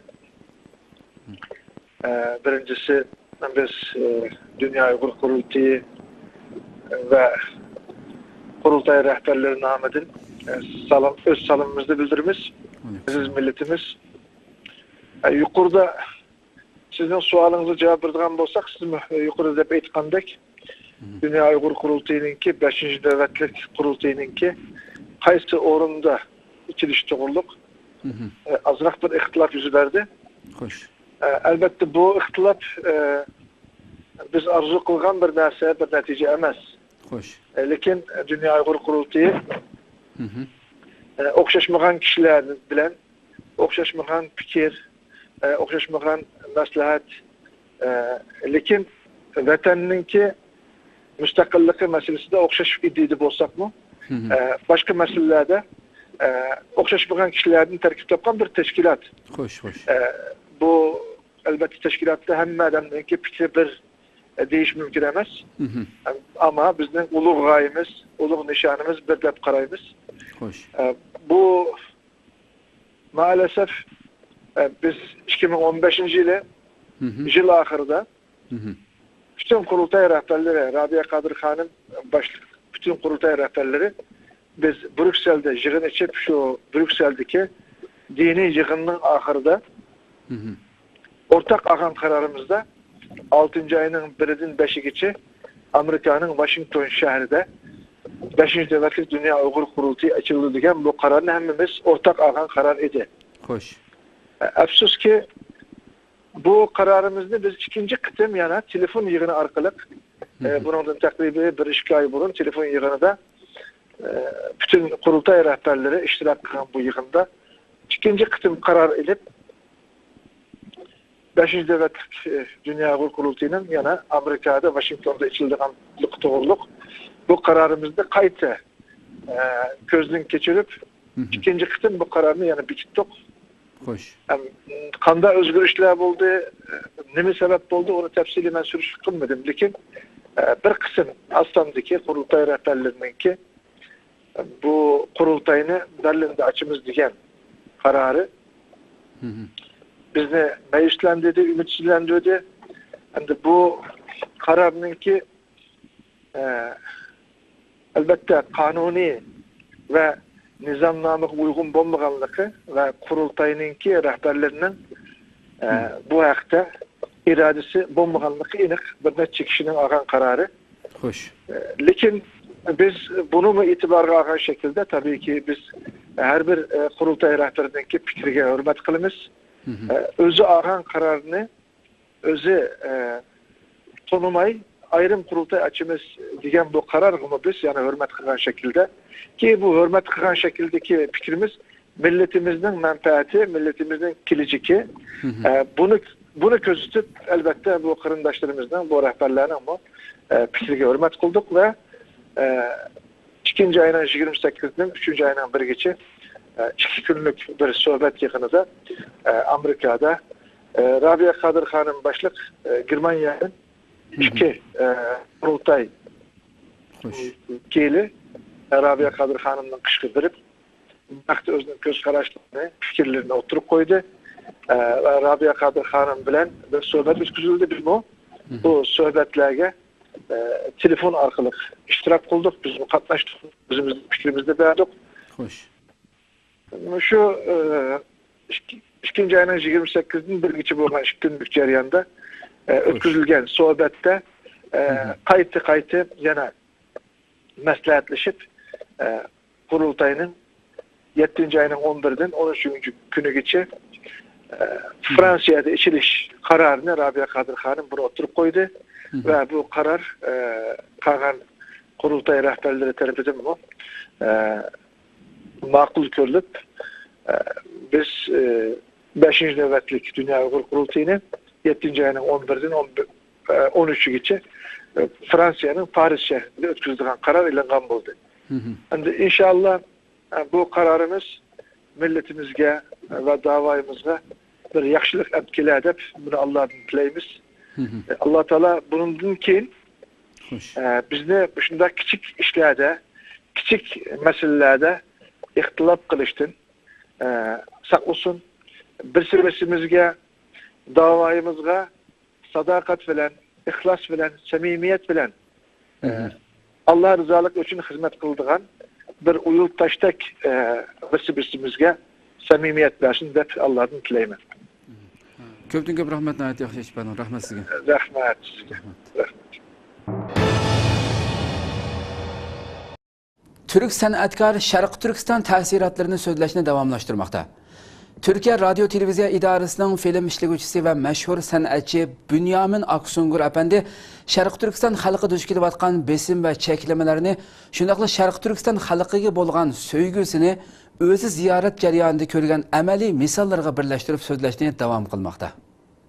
birincisi biz Dünya Uygur Kurultayı ve Kurultay rehberleri namıdın öz salımımızda bildirimiz. Aziz milletimiz. Yukarıda sizin sualınızı cevap verdiğim bolsak, siz yukarıda dep aytgandek Dünya Uygur Kurultayı'nınki 5. devletlik kurultayı'nınki qaysı orunda ikiliş toğırlık azraq bir ihtilaf yüzü verdi. Hoş. Elbette bu ihtilaf biz arzu kılgan bir narsa, bir netice emez. Hoş. Lakin Dünya Uygur Kurultayı okşaşmagan kişiler bilen, okşaşmagan fikir, okşaşmagan maslahat, lakin vatanninki müstakillik meselesi de okşaşıp iddiği bolsak mı? Başka meselelerde okşaşmagan kişilerin terkip yapan bir teşkilat. Hoş, hoş. Bu elbette teşkilatta hem adamınki fikri bir değiş mümkün emez. Ama bizim ulu gayemiz, ulu nişanımız bir dep karayımız. Hoş. Bu maalesef biz 2015 yıl ahırda bütün kurultay rehberleri, Rabia Kadir Hanım başlık bütün kurultay rehberleri biz Brüksel'de yığın içip şu Brüksel'deki dini yığının ahırda ortak ağan kararımızda 6. ayının 1'in 5'i Amerika'nın Washington şehrinde 5. devletlik Dünya Uygur Kurultayı açıldı diyen bu kararını hemimiz ortak ağan karar idi. Hoş. Afsus ki bu kararımızda biz ikinci kıtım yana telefon yığını arkalık Bunun takribi bir 2 ay burun telefon yığınında bütün kurultay rehberleri iştirak kılan bu yığında ikinci kısım karar edip 5. devletlik Dünya Kurultayı'nın yana Amerika'da Washington'da içildiğin doğruluk bu kararımızda kayıtı gözden geçirip ikinci kısım bu kararını yani bitirdik. Hoş. Kanda özgür işler oldu, nemi sebep oldu onu tefsili ben sürüş kılmadım. Lakin bir kısım Aslan'daki kurultay rehberlerininki bu kurultayını Berlin'de açımız diyen kararı bizni meyuslendirdi, ümitsizlendirdi. Yani bu kararınki elbette kanuni ve nizamnamık uygun bulmaganlığı ve kurultayınki rehberlerinin bu hakta iradesi bulmaganlığı inik bir neçe kişinin ağan kararı. Hoş. Lakin biz bunu mu itibarga ağan şekilde tabii ki biz her bir kurultay rehberindeki fikrige hürmet kılımız. Özü ağan kararını özü tanımay ayrım kurultay açımız diyen bu karar mı biz yani hürmet kılan şekilde ki bu hürmet kılan şekildeki fikrimiz milletimizin menfaati, milletimizin kiliciki. Bunu gözütüp elbette bu kırındaşlarımızdan, bu rehberlerine ama fikrige hürmet kıldık ve 2. ayının 28'inin 3. ayının bir geçi 2 günlük bir sohbet yakınında Amerika'da Rabia Kadir Hanım başlık Germanya'nın 2 kurultay keli Rabia Kadir Hanım'dan kışkırdırıp vakti özünün göz kararlarını, fikirlerini oturup koydu. Rabia Kadir Hanım bilen bir sohbet üsküzüldü biz bu sohbetlerge telefon arkalık iştirak kıldık, biz bu katlaştık, bizim fikrimizde verdik. Hoş. Şu 2. ayının 28'inin bir geçi boğan 2 günlük ceriyanda ötküzülgen sohbette kayıtı yana məsləhətləşib kurultayının 7. ayının 11'den 13. günü geçi Fransa'da içiliş kararını Rabia Kadir Hanım bunu oturup koydu ve bu karar kalan kurultay rehberleri tarafından mı makul görülüp biz 5. nöbetlik Dünya Kurultayı'nı 7. ayının 11'den 13'ü geçi Fransa'nın Paris şehrinde ötküzdüğün karar ile kan buldu. Yani inşallah bu kararımız milletimizge ve davayımızga bir yaxşılık etkili edip bunu Allah'ın dileyimiz. Allah Teala bunun keyin bizni şunda küçük işlerde, küçük meselelerde ihtilaf kılıştın, saklasın. Birbirimizge davayımızga sadakat bilen, ihlas bilen, samimiyet bilen Allah rızalık için hizmet kıldığın bir uyultaştak birbirimizge samimiyet versin de Allah'ın dileyimi. Köptün köp rahmet nayet yaxşı iş bana. Rahmet sizge. Rahmet. Türk san'atkar Şarkı Türkistan təsiratlarını sözləşini davamlaşdırmaqda. Türkiye Radyo Televiziya İdarəsinin film işləyicisi ve məşhur san'atçı Bünyamin Aksungur Efendi Şarkı Türkistan xalqı duş kelib atqan besim ve çeklemelerini, şundaqla Şarkı Türkistan xalqiga bolğan söygüsünü özü ziyaret jarayonida ko'rgan amaliy misollarga birlashtirib so'zlashni davom qilmoqda.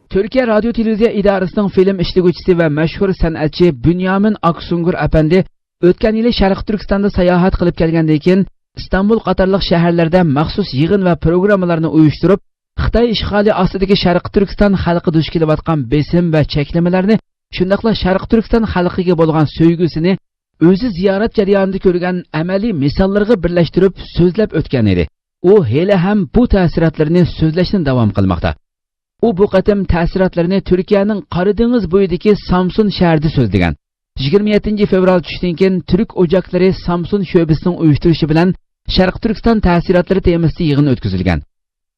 Türkiye Radyo Televiziya İdarəsinin film işləyicisi ve məşhur san'atçı Bünyamin Aksungur Efendi o'tgan yili Şarkı Türkistan'da sayohat qilib kelgandan keyin İstanbul qatorliq shaharlarda maxsus yig'in va programmalarni uyushtirib, Xitoy ishg'oli ostidagi Sharq Turkiston xalqi duch kelayotgan besim va cheklamalarni, shundaqla Sharq Turkiston xalqiga bo'lgan so'ygusini o'zi ziyorat jarayonida ko'rgan amaliy misollarga birlashtirib so'zlab o'tgan edi. U hali ham bu ta'sirotlarni so'zlashni davom qilmoqda. U bu qatim ta'sirotlarni Turkiyaning Qora dengiz bo'yidagi Samsun shahrida so'zlagan. 27 fevral tushdan keyin Türk Ocaklari Samsun sho'basining uyushtirishi bilan Sharq Turkiston ta'sirotlari temasida yig'in o'tkazilgan.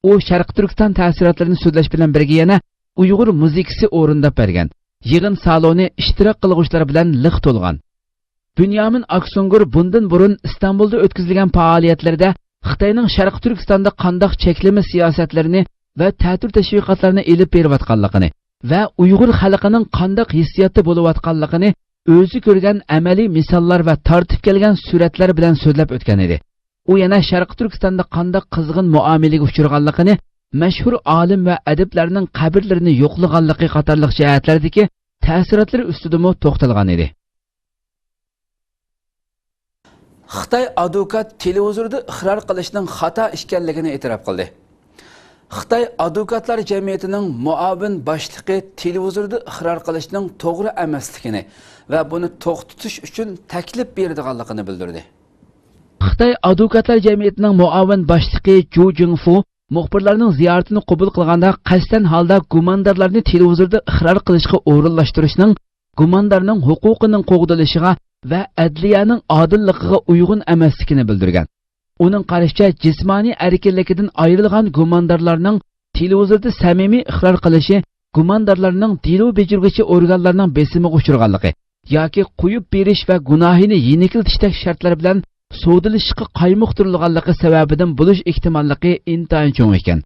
U Sharq Turkiston ta'sirotlarini so'zlash bilan birga yana Uyg'ur muzikasi o'rindab bergan. Yig'in saloni ishtirok qiluvchilar bilan liq to'lgan. Bünyamin Aksungur bundan burun İstanbulda o'tkazilgan faoliyatlarda Xitoyning Sharq Turkistonda qanday cheklama siyosatlarini va ta'tir tashviqotlarini elib berayotganligini va Uyg'ur xalqining qanday hissiyotda bo'layotganligini o'zi ko'rgan amaliy misollar va tortib kelgan suratlar bilan so'zlab o'tgan edi. U yana Sharqi Turkistonda qanday qizg'in muomalaga uchraganligini, mashhur olim va adiblarning qabrlarini yo'qlaganligi qatorliq jihatlardagi ta'sirotlari ustida to'xtalgan edi. Xitoy advokat televizorda iqror qilishning xato ekanligini e'tirof qildi. Xitoy advokatlar jamiyatining muavin boshlig'i televizorda iqror qilishning to'g'ri emasligini va buni to'xtatish uchun taklif berdiganligini bildirdi. Xitoy advokatlar jamiyatining muavin boshlig'i Ju Jingfu muxbirlarning ziyoratini qabul qilganda qasddan holda gumondorlarni televizorda iqror qilishga o'rinlashtirishning gumondorning huquqining qo'g'dilishiga va adliyaning odilligiga uyg'un emasligini bildirgan. Uning qarashicha jismoniy erkinligidan ayrilgan gumondorlarning televizorda samimiy iqror qilishi gumondorlarning dilo bejirg'ichi organlarning besimiga uchraganligi yoki qo'yib berish va gunohini yenikiltishdek shartlar bilan sudilishga qaymoqtirilganligi sababidan bo'lish ehtimolligi intayin cho'ng ekan.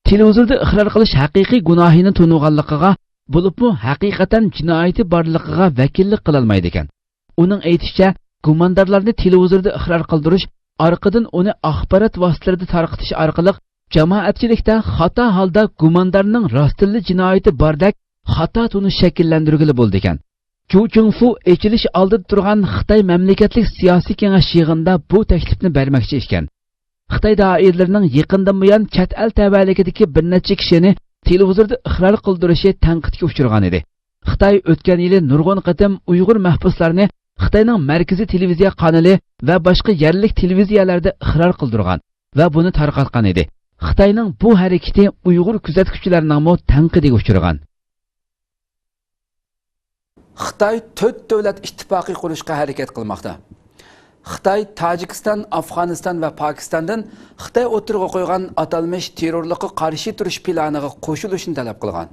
Televizorda iqror qilish haqiqiy gunohini tunug'anligiga, bo'libmi haqiqatan jinoyati borligiga vakillik qila olmaydi ekan. Uning aytishicha, gumondorlarni televizorda iqror qildirish, orqadan uni axborot vositalarida tarqatish orqali jamoatchilikda xato holda gumondorning rostli jinoyati bordek xato tunish shakllantirgili bo'ldi ekan. Ju Jingfu echilish oldida turgan Xitoy mamlakatlik siyosiy kengash yig'inida bu taklifni bermoqchi ekan. Xitoy doiralarining yaqindan buyon chet el tavalligidagi bir necha kishini televizorda iqror qildirishi tanqidga uchragan edi. Xitoy o'tgan yili nurg'un qatim Uyg'ur mahbuslarni Xitoyning markaziy televiziya kanali va boshqa yerlik televiziyalarda iqror qildirgan va buni tarqatgan edi. Xitoyning bu harakati Uyg'ur kuzatuvchilarining tanqidiga uchragan. Xitoy 4 davlat ittifoqi qurishga harakat qilmoqda. Xitoy Tojikiston, Afg'oniston va Pokistondan Xitoy o'tirg'i qo'ygan atalmish terrorlikqa qarshi turish planiga qo'shilishni talab qilgan.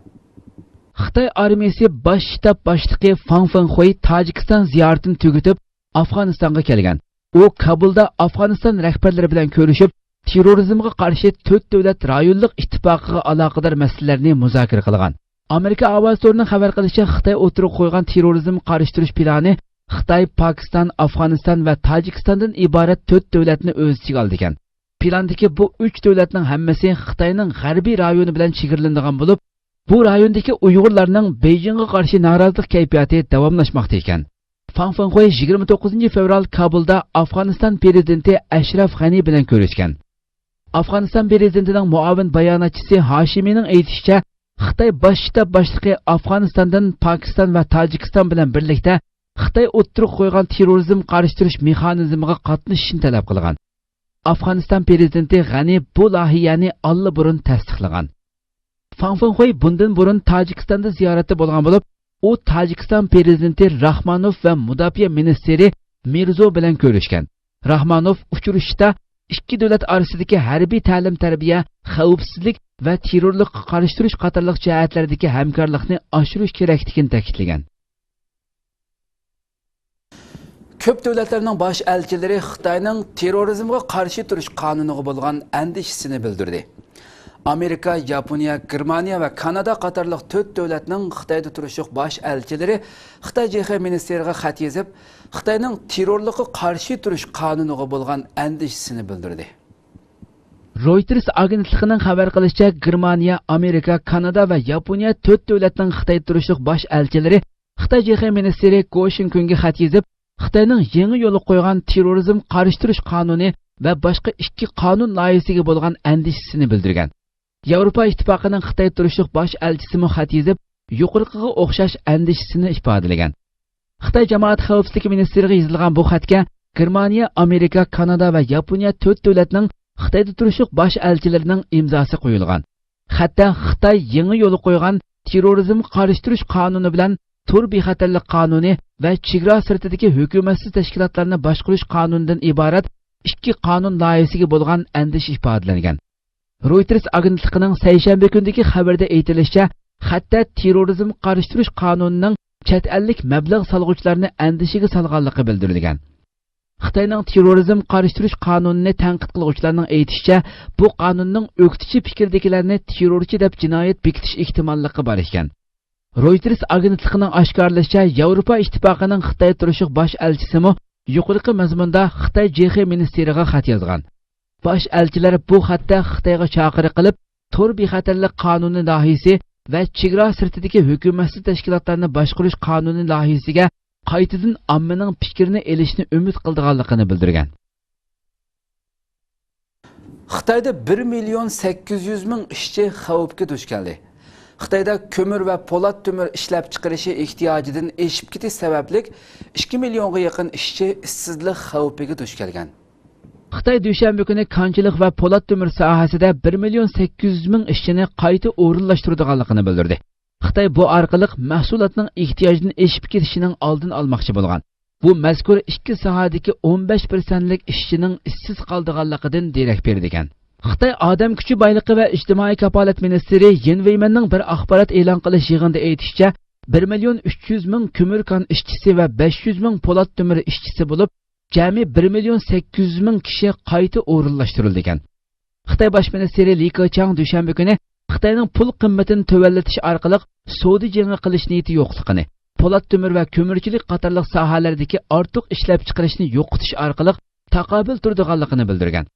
Xitoy armiyasi bosh shtab boshlig'i Fang Fenghui Tojikiston ziyoratini tugatib, Afg'onistonga kelgan. U Kabulda Afg'oniston rahbarlari bilan ko'rishib, terrorizmga qarshi 4 davlat rayonlik ittifoqiga aloqador masalalarni muzokara qilgan. Amerika ovoz to'rining xabar qilishicha, Xitoy o'tirib qo'ygan terrorizm qarshi turish plani Xitoy, Pokiston, Afg'oniston va Tojikistondan iborat 4 davlatni o'z ichiga oldi ekan. Plandagi bu 3 davlatning hammasi Xitoyning g'arbiy rayoni bilan chegaralanadigan bo'lib, bu rayondagi Uyg'urlarning Beijingga qarshi norozilik kayfiyati davomlashmoqda ekan. Fang Fenghui 29 fevral Kabulda Afg'oniston prezidenti Ashraf G'ani bilan ko'rishgan. Afg'oniston prezidentining muavin bayonotchisi Hashimining aytishicha, Xitoy bosh shtab boshlig'i Afg'onistondan Pokiston va Tojikiston bilan birlikda Xitoy o'tirib qo'ygan terrorizm qarshi turish mexanizmiga qatnashishni talab qilgan. Afg'oniston prezidenti G'ani bu loyihani allburun tasdiqlagan. Fang Fenghui bundan burun Tojikistonda ziyoratda bo'lgan bo'lib, u Tojikiston prezidenti Rahmonov va mudofaa ministri Mirzo bilan ko'rishgan. Rahmonov uchrashishda ikki davlat orasidagi harbiy ta'lim-tarbiya, xavfsizlik va terrorlikqa qarshi turish qatorliq jihatlardagi hamkorlikni oshirish kerakligini ta'kidlagan. Ko'p davlatlarning bosh elchilari Xitoyning terrorizmga qarshi turish qonuniga bo'lgan andishisini bildirdi. Amerika, Yaponiya, Germaniya va Kanada qatorliq 4 davlatning Xitoyda turishliq bosh elchilari Xitoy JX ministeriga xat yozib, Xitoyning terrorlikqa qarshi turish qonuniga bo'lgan andishisini bildirdi. Reuters agentligining xabar qilishicha, Germaniya, Amerika, Kanada va Yaponiya 4 davlatning Xitoyda turishliq bosh elchilari Xitoy JX ministeri Washingtonga xat yozib, Xitoyning yangi yo'l qo'ygan terrorizm qarshi turish qonuni va boshqa 2 qonun loyihasiga bo'lgan andishisini bildirgan. Yevropa ittifoqining Xitoy turishliq bosh elchisi xat yozib, yuqoriqiga o'xshash andishisini ifodalagan. Xitoy jamoat xavfsizligi ministriga yozilgan bu xatga Germaniya, Amerika, Kanada va Yaponiya 4 davlatning Xitoyda turishliq bosh elchilarining imzosi qo'yilgan. Xatda Xitoy yangi yo'l qo'ygan terrorizm qarshi turish qonuni bilan tur bexatarlik qonuni va chegara sirtidagi hukumatsiz tashkilotlarni boshqarish qonunidan iborat 2 qonun loyihasiga bo'lgan andish ifodalangan. Reuters agentligining seshanba kundagi xabarda aytilishicha, xatda terrorizm qarshi turish qonunining chet ellik mablag' solg'uvchilarni andishiga solganligi bildirilgan. Xitoyning terrorizm qarshi turish qonunini tanqid qiluvchilarning aytishicha, bu qonunning o'qitichi fikrdagilarni terrorchi deb jinoyat bekitish ehtimolligi bor ekan. Reuters agentligining oshkorlashicha, Yevropa ittifoqining Xitoy turishliq bosh elchisimi yuqorqi mazmunda Xitoy JX ministeriga xat yozgan. Bosh elchilar bu xatda Xitoyga chaqiriq qilib, tor bexatarlik qonuni loyihasi va chegara sirtidagi hukumatsiz tashkilotlarni boshqarish qonuni loyihasiga qaytadan ommaning fikrini elishni umid qilganligini bildirgan. Xitoyda 1.800.000 ishchi xavfga duch keldi. Xitoyda kömür ve polat tümür ishlab chiqarishi ehtiyojidan eshib ketish sababli 2 millionga yaqin ishchi ishsizlik xavfiga duch kelgan. Xitoy dushanba kuni konchilik va polat tümür sohasida 1.800.000 ishchini qayta o'rinlashtiradiganligini bildirdi. Xitoy bu orqali mahsulotning ehtiyojidan eshib ketishining oldini olmoqchi bo'lgan. Bu mazkur ikki sohadagi 15%lik ishchining ishsiz qoldiganligidan derak berdi ekan. Xitoy odam kuchi boyligi va ijtimoiy kafolat ministri Yin Weimanning bir axborot e'lon qilish yig'inida aytishicha, 1.300.000 ko'mir kon ishchisi va 500.000 polat tümür ishchisi bo'lib, jami 1.800.000 kishi qayta o'rinlashtirildi ekan. Xitoy bosh ministri Li Keqiang dushanba kuni Xitoyning pul qimmatini tövallatish orqali savdo jangi qilish niyati yo'qligini, polat tümür va ko'mirchilik qatorliq sohalardagi ortiq ishlab chiqarishni yo'qotish orqali taqobil turadiganligini bildirgan.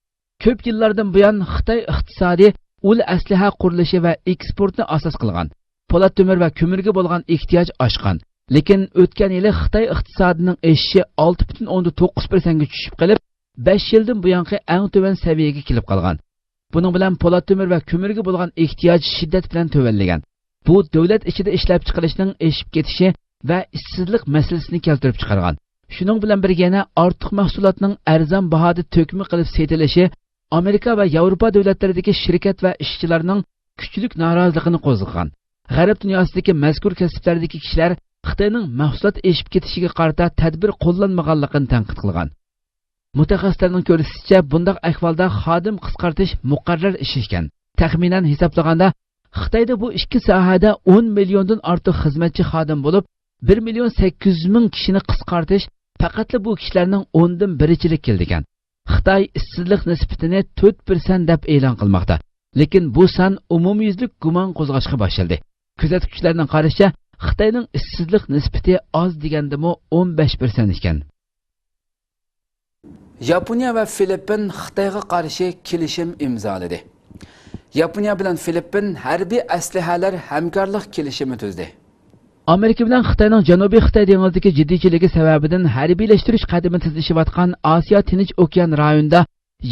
Ko'p yillardan buyon Xitoy iqtisodi ul aslaha qurilishi va eksportni asos qilgan. Polat tümür va ko'mirga bo'lgan ehtiyoj oshgan. Lekin o'tgan yili Xitoy iqtisodining o'sishi 6.9% ga tushib qolib, 5 yildan buyongi eng to'van saviyaga kelib qolgan. Buning bilan polat tümür va ko'mirga bo'lgan ehtiyoj shiddat bilan to'vanlagan. Bu davlat ichida ishlab chiqarishning eshib ketishi va ishsizlik masalasini keltirib chiqargan. Shuning bilan birga yana ortiq mahsulotning arzon bahoda to'kma qilib setilishi Amerika va Yevropa davlatlaridagi shirkat va ishchilarning kuchlik noroziligini qo'zg'agan. G'arb dunyosidagi mazkur kasblardagi kishilar Xitoyning mahsulot eshib ketishiga qarata tadbir qo'llanmaganligini tanqid qilgan. Mutaxassislarning ko'rsatishcha, bunday ahvolda xodim qisqartish muqarrar ish ekan. Taxminan hisoblaganda Xitoyda bu ikki sohada 10 milliondan ortiq xizmatchi xodim bo'lib, 1.800.000 kishini qisqartish faqat bu kishilarning 10dan 1-chilik keldi ekan. Xitoy ishsizlik nisbatini 4% deb e'lon qilmoqda. Lekin bu son umumyuzlik gumon qo'zg'ashga boshladi. Kuzatuvchilarning qarashicha, Xitoyning ishsizlik nisbati oz degandimi 15% ekan. Yaponiya va Filippin Xitoyga qarshi kelishim imzoladi. Yaponiya bilan Filippin harbiy aslahalar hamkorlik kelishimi tuzdi. Amerika bilan Xitoyning Janubiy Xitoy dengizidagi jiddiychiligi sababidan harbiylashtirish qadami tizlashayotgan Osiyo Tinch okean rayonida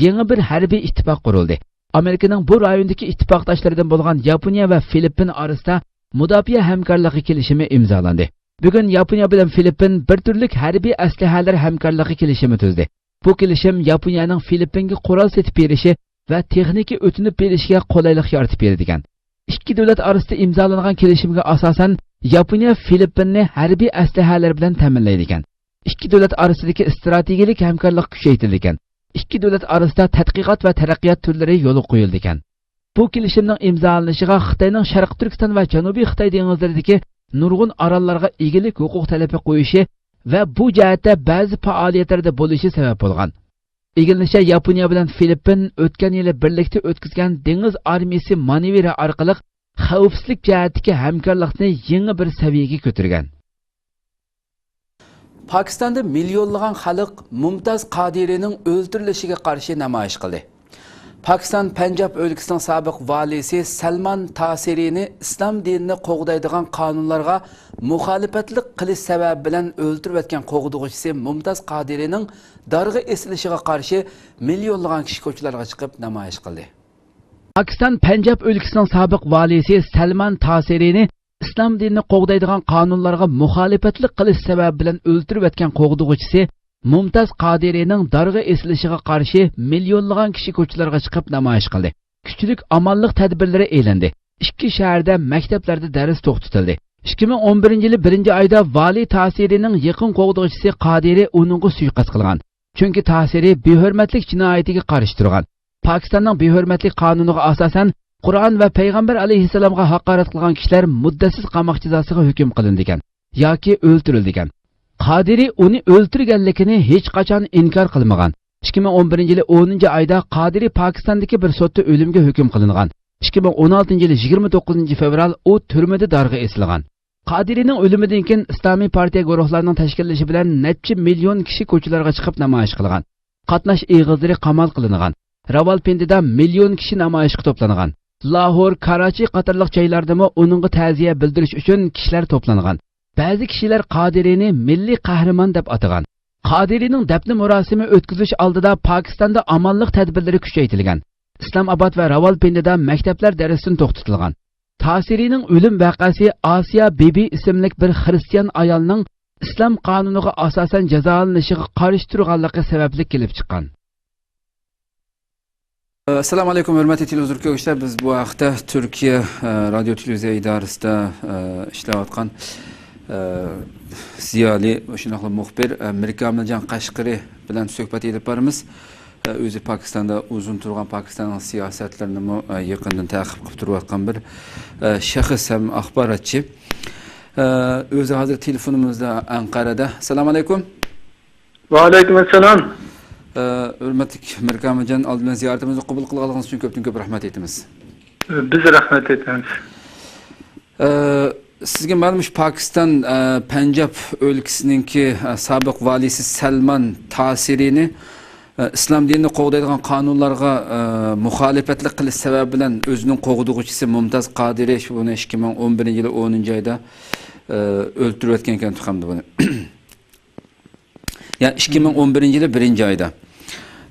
yangi bir harbiy ittifoq qurildi. Amerikaning bu rayondagi ittifoqdoshlaridan bo'lgan Yaponiya va Filippin orasida mudofaa hamkorligi kelishimi imzolandi. Bugun Yaponiya bilan Filippin bir turlik harbiy aslahalar hamkorligi kelishimi tuzdi. Bu kelishim Yaponiyaning Filippinga qurol setib berishi va texnika o'tinib berishiga qulaylik yaratib beradigan. Ikki davlat orasida imzolangan kelishimga asosan Yaponiya Filippinni harbiy aslahalar bilan ta'minlaydi ekan. Ikki davlat orasidagi strategik hamkorlik kuchaytirildi ekan. Ikki davlat orasida tadqiqot va taraqqiyot turlari yo'l qo'yildi ekan. Bu kelishimning imzolanishiga Xitoyning Sharq Turkiston va Janubiy Xitoy dengizlaridagi nurg'un orollarga egilik huquq talabi qo'yishi va bu jihatda ba'zi faoliyatlarda bo'lishi sabab bo'lgan. Egilishicha, Yaponiya bilan Filippin o'tgan yili birlikda o'tkazgan dengiz armiyasi manevri orqali xavfsizlik jihatidagi hamkorlikni yangi bir saviyaga ko'targan. Pokistonda millionlagan xalq Mumtaz Qodirining o'ldirilishiga qarshi namoyish qildi. Pakiston Panjab o'lkasining sobiq valisi Salman Tasiriyni islom dinini qo'g'daydigan qonunlarga muxolifatlik qilish sababi bilan o'ldirib o'tgan qo'g'dug'uchisi Mumtaz Qodirining darg'a esilishiga qarshi millionlagan kishi ko'chalarga chiqib namoyish qildi. Pakiston Panjab o'lkasining sobiq valisi Salman Tasiriyni islom dinini qo'g'daydigan qonunlarga muxolifatlik qilish sababi bilan o'ldirib o'tgan qo'g'dug'uchisi Mumtaz Qodirining darg'a esilishiga qarshi millionlagan kishi ko'chalarga chiqib namoyish qildi. Kuchlik amonlik tadbirlari e'landi. Ikki shaharda maktablarda dars to'xtatildi. 2011-yili 1-oyda vali Tasirining yaqin qo'g'dug'uchisi Qodiri uningga suiqasd qilgan. Chunki Tasiri behurmatlik jinoyatiga qarshi turgan. Pokistonning behurmatlik qonuniga asosan Qur'on va payg'ambar alayhisalomga haqorat qilgan kishilar muddatsiz qamoq jazosiga hukm qilingan yoki o'ldirilgan. Qodiri uni o'ldirganligini hech qachon inkor qilmagan. 2011-yili 10-oyda Qodiri Pokistondagi bir sudda o'limga hukm qilingan. 2016-yili 29-fevral u turmada darg'a esilgan. Qadiriyning o'limidan keyin İslomiy partiya guruhlarining tashkillashi bilan necha million kishi ko'chalarga chiqib namoyish qilgan. Qatnash eg'izlari qamal qilingan. Rawalpindida million kishi namoyishga to'plangan. Lahor, Karachi qatorliq joylardami uningga ta'ziya bildirish uchun kishilar to'plangan. Ba'zi kishilar Qadiriyni milliy qahramon deb atagan. Qadiriyning dafn murosimi o'tkazish oldida Pokistonda amonlik tadbirlari kuchaytirilgan. Islomobod va Rawalpindida maktablar darsdan to'xtatilgan. Tasirining o'lim vaqasi Asiya Bibi ismli bir xristian ayolning islom qonuniga asosan jazolanishiga qarshi turganligi sababli kelib chiqqan. Assalomu alaykum hurmatli televizor biz bu haqda Turkiya radio televiziya idorasida ishlayotgan ziyoli shunaqla muxbir Mirkamiljon Qashqari bilan suhbat edib boramiz. O'zi Pokistonda uzun turgan Pokistonning siyosatlarini yaqindan ta'qib qilib turayotgan bir shaxs ham axborotchi. O'zi hozir telefonimizda Anqarada. Assalomu alaykum. Va alaykum assalom. Hurmatli Mirkamiljon, oldin ziyoratimizni qabul qilganingiz uchun ko'p rahmat aytamiz. Biz rahmat aytamiz. Sizga ma'lummish Pokiston Panjab o'lkasininki sobiq valisi Salman Tasirini islom dinini qo'g'daydigan qonunlarga muxolifatlik qilish sababi bilan o'zining qo'g'dug'uchisi Mumtaz Qadiri buni 2011-yil 10-oyda o'ldirib o'tgan ekan tuxamdi buni. Yani 2011-yil 1-oyda.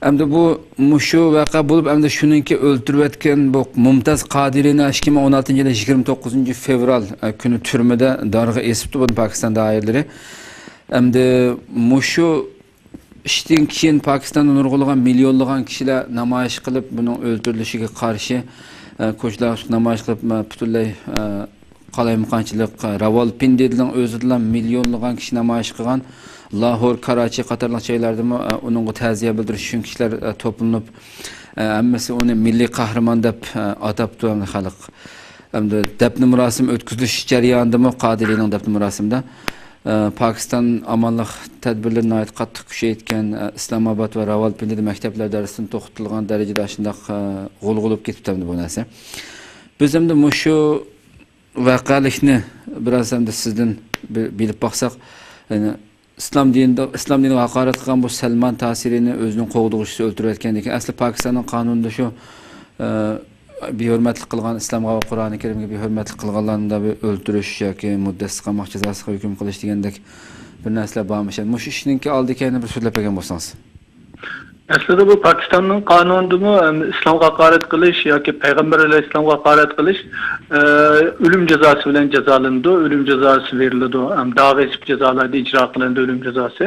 Endi bu mushu vaqa bo'lib, endi shuningki o'ldirib o'tgan bu Mumtaz Qadirini 2016-yil 29-fevral kuni turmada darg'a esibdi bu Pokiston doiralari. Endi mushu ishdan keyin Pokistonda nurg'ulg'an millionlagan kishilar namoyish qilib buning o'ldirilishiga qarshi ko'chalarda namoyish qilib butunlay qalaymiqonchilik Rawalpindining o'zidan millionlagan kishi namoyish qilgan. Lahor, Karachi qatorliq joylarda uningga ta'ziya bildirish uchun kishilar to'planib, hammasi uni milliy qahramon deb atabdi xalq. Endi dafn murosimi o'tkazilish jarayonida Qadirining dafn murosimida Pokiston amonlik tadbirlarini qattiq kuchaytirgan Islomobod va Rawalpindida maktablar darsidan to'xtatilgan darajada shunday g'ulg'ulib ketibdi bu narsa. Biz endi mushu voqelikni biroz endi sizdan bilib baqsaq, yani islom dinini haqorat qilgan bu Salman Tasirini o'zining qo'g'dug'uchisi o'ldirib o'tgan ekan. Asli Pokistonning qonunida shu behurmatlik qilgan islomga va Qur'oni Karimga behurmatlik qilganlarni o'ldirish yoki muddatsiz qamoq jazosiga hukm qilish degandek bir narsalar bormi? Mush ishninki oldikayni bir so'zlab bergan bo'lsangiz. Aslida bu Pokistonning qonunidami islomga haqorat qilish yoki payg'ambar alayhissalomga haqorat qilish o'lim jazosi bilan jazolandi, o'lim jazosi beriladi. Da'vat jazolarida ijro qilindi o'lim jazosi.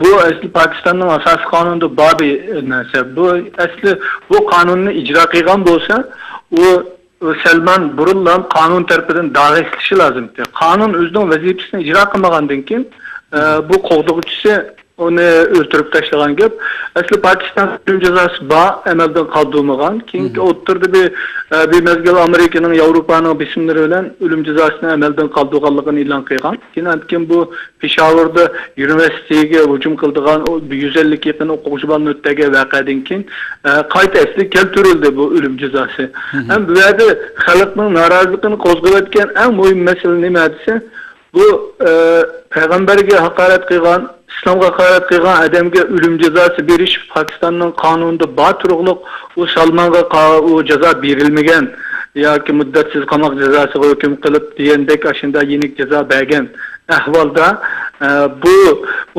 Bu asli Pokistonning asosiy qonunida bor narsa. Bu asli bu qonunni ijro qilgan bo'lsa, u Salman burundan qonun tarafidan da'vat qilishi lozim. Qonun o'zining vazifasini ijro qilmagandan keyin bu qo'g'dug'uchisi onu öldürüp taşlagan gap. Asli Pakistan ölüm cezası ba emelden kaldırmagan. Çünkü oturdu bir mezgil Amerika'nın, Avrupa'nın bisimleri ölen ölüm cezasını emelden kaldırganlığını ilan kıygan. Kim bu Peshawur'da üniversiteye hücum kıldırgan 150 yakın okuyucuların öttege vakadan keyin kayıt asli keltirildi bu ölüm cezası. Hem bu yerde halkın narazılığını kozgalatken en mühim mesele ne medise bu peygamberge hakaret kıygan, İslamga hakaret qilgan adamga o'lim jazosi berish Pokistonning qonunida bor turug'liq u Salmanga u jazo berilmagan yoki muddatsiz qamoq jazosiga hukm qilib degandek ashunda yenik jazo bergan ahvolda bu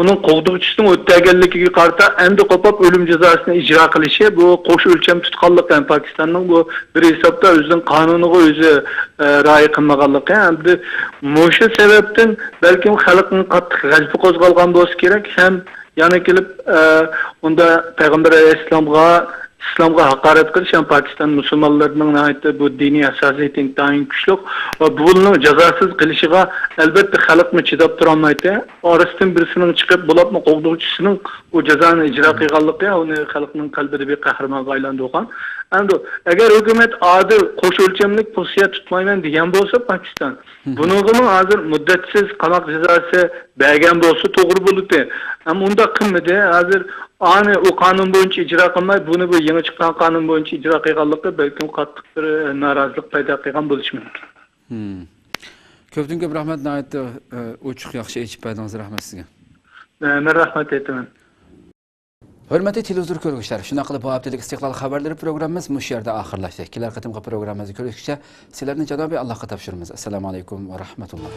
uning qo'g'dug'chisining o'tganligiga qarata endi qo'pab o'lim jazosini ijro qilishi bu qo'sh o'lcham tutganlik ham Pokistonning bu bir hisobda o'zining qonuniga o'zi rioya qilmaganligi hamda mushu sababdan balkim xalqning qattiq g'azbi qo'zg'algan bo'lsa kerak ham yana kelib unda payg'ambar alayhissalomga İslamga hakaret qilish ham Pokiston musulmonlarining bu diniy asosiyatining tayin kuchli va buni jazosiz qilishiga albatta xalqni chidab turolmaydi. Orasidan birisining chiqib bo'libmi qo'g'dug'chisining u jazoni ijro qilganligi uni xalqning qalbida bir qahramonga aylantirgan. Endi agar hukumat adil qo'sh o'lchamlik pozitsiya tutmayman degan bo'lsa Pokiston buningga hozir muddatsiz qamoq jazosi bergan bo'lsa to'g'ri bo'ladi. Ammo unda qilmadi. Hozir ani o qonun bo'yicha ijro qilmay buni bu yangi chiqqan qonun bo'yicha ijro qilganligi balkim qattiq bir norozilik paydo qilgan bo'lishi mumkin. Köpten köp rahmet nayet uçuk yaxşı içip berdiniz rahmet sizge. Men rahmet etaman. Hörmətli televizor görüşlər, şuna qılıb bu haftalik istiqlal xəbərləri proqramımız bu yerdə axırlaşdı. Kelər qatımqa proqramımızı görüşkəcə sizlərni Cənab-ı Allah'a tapşırırıq. Assalamu alaykum və rahmetullah.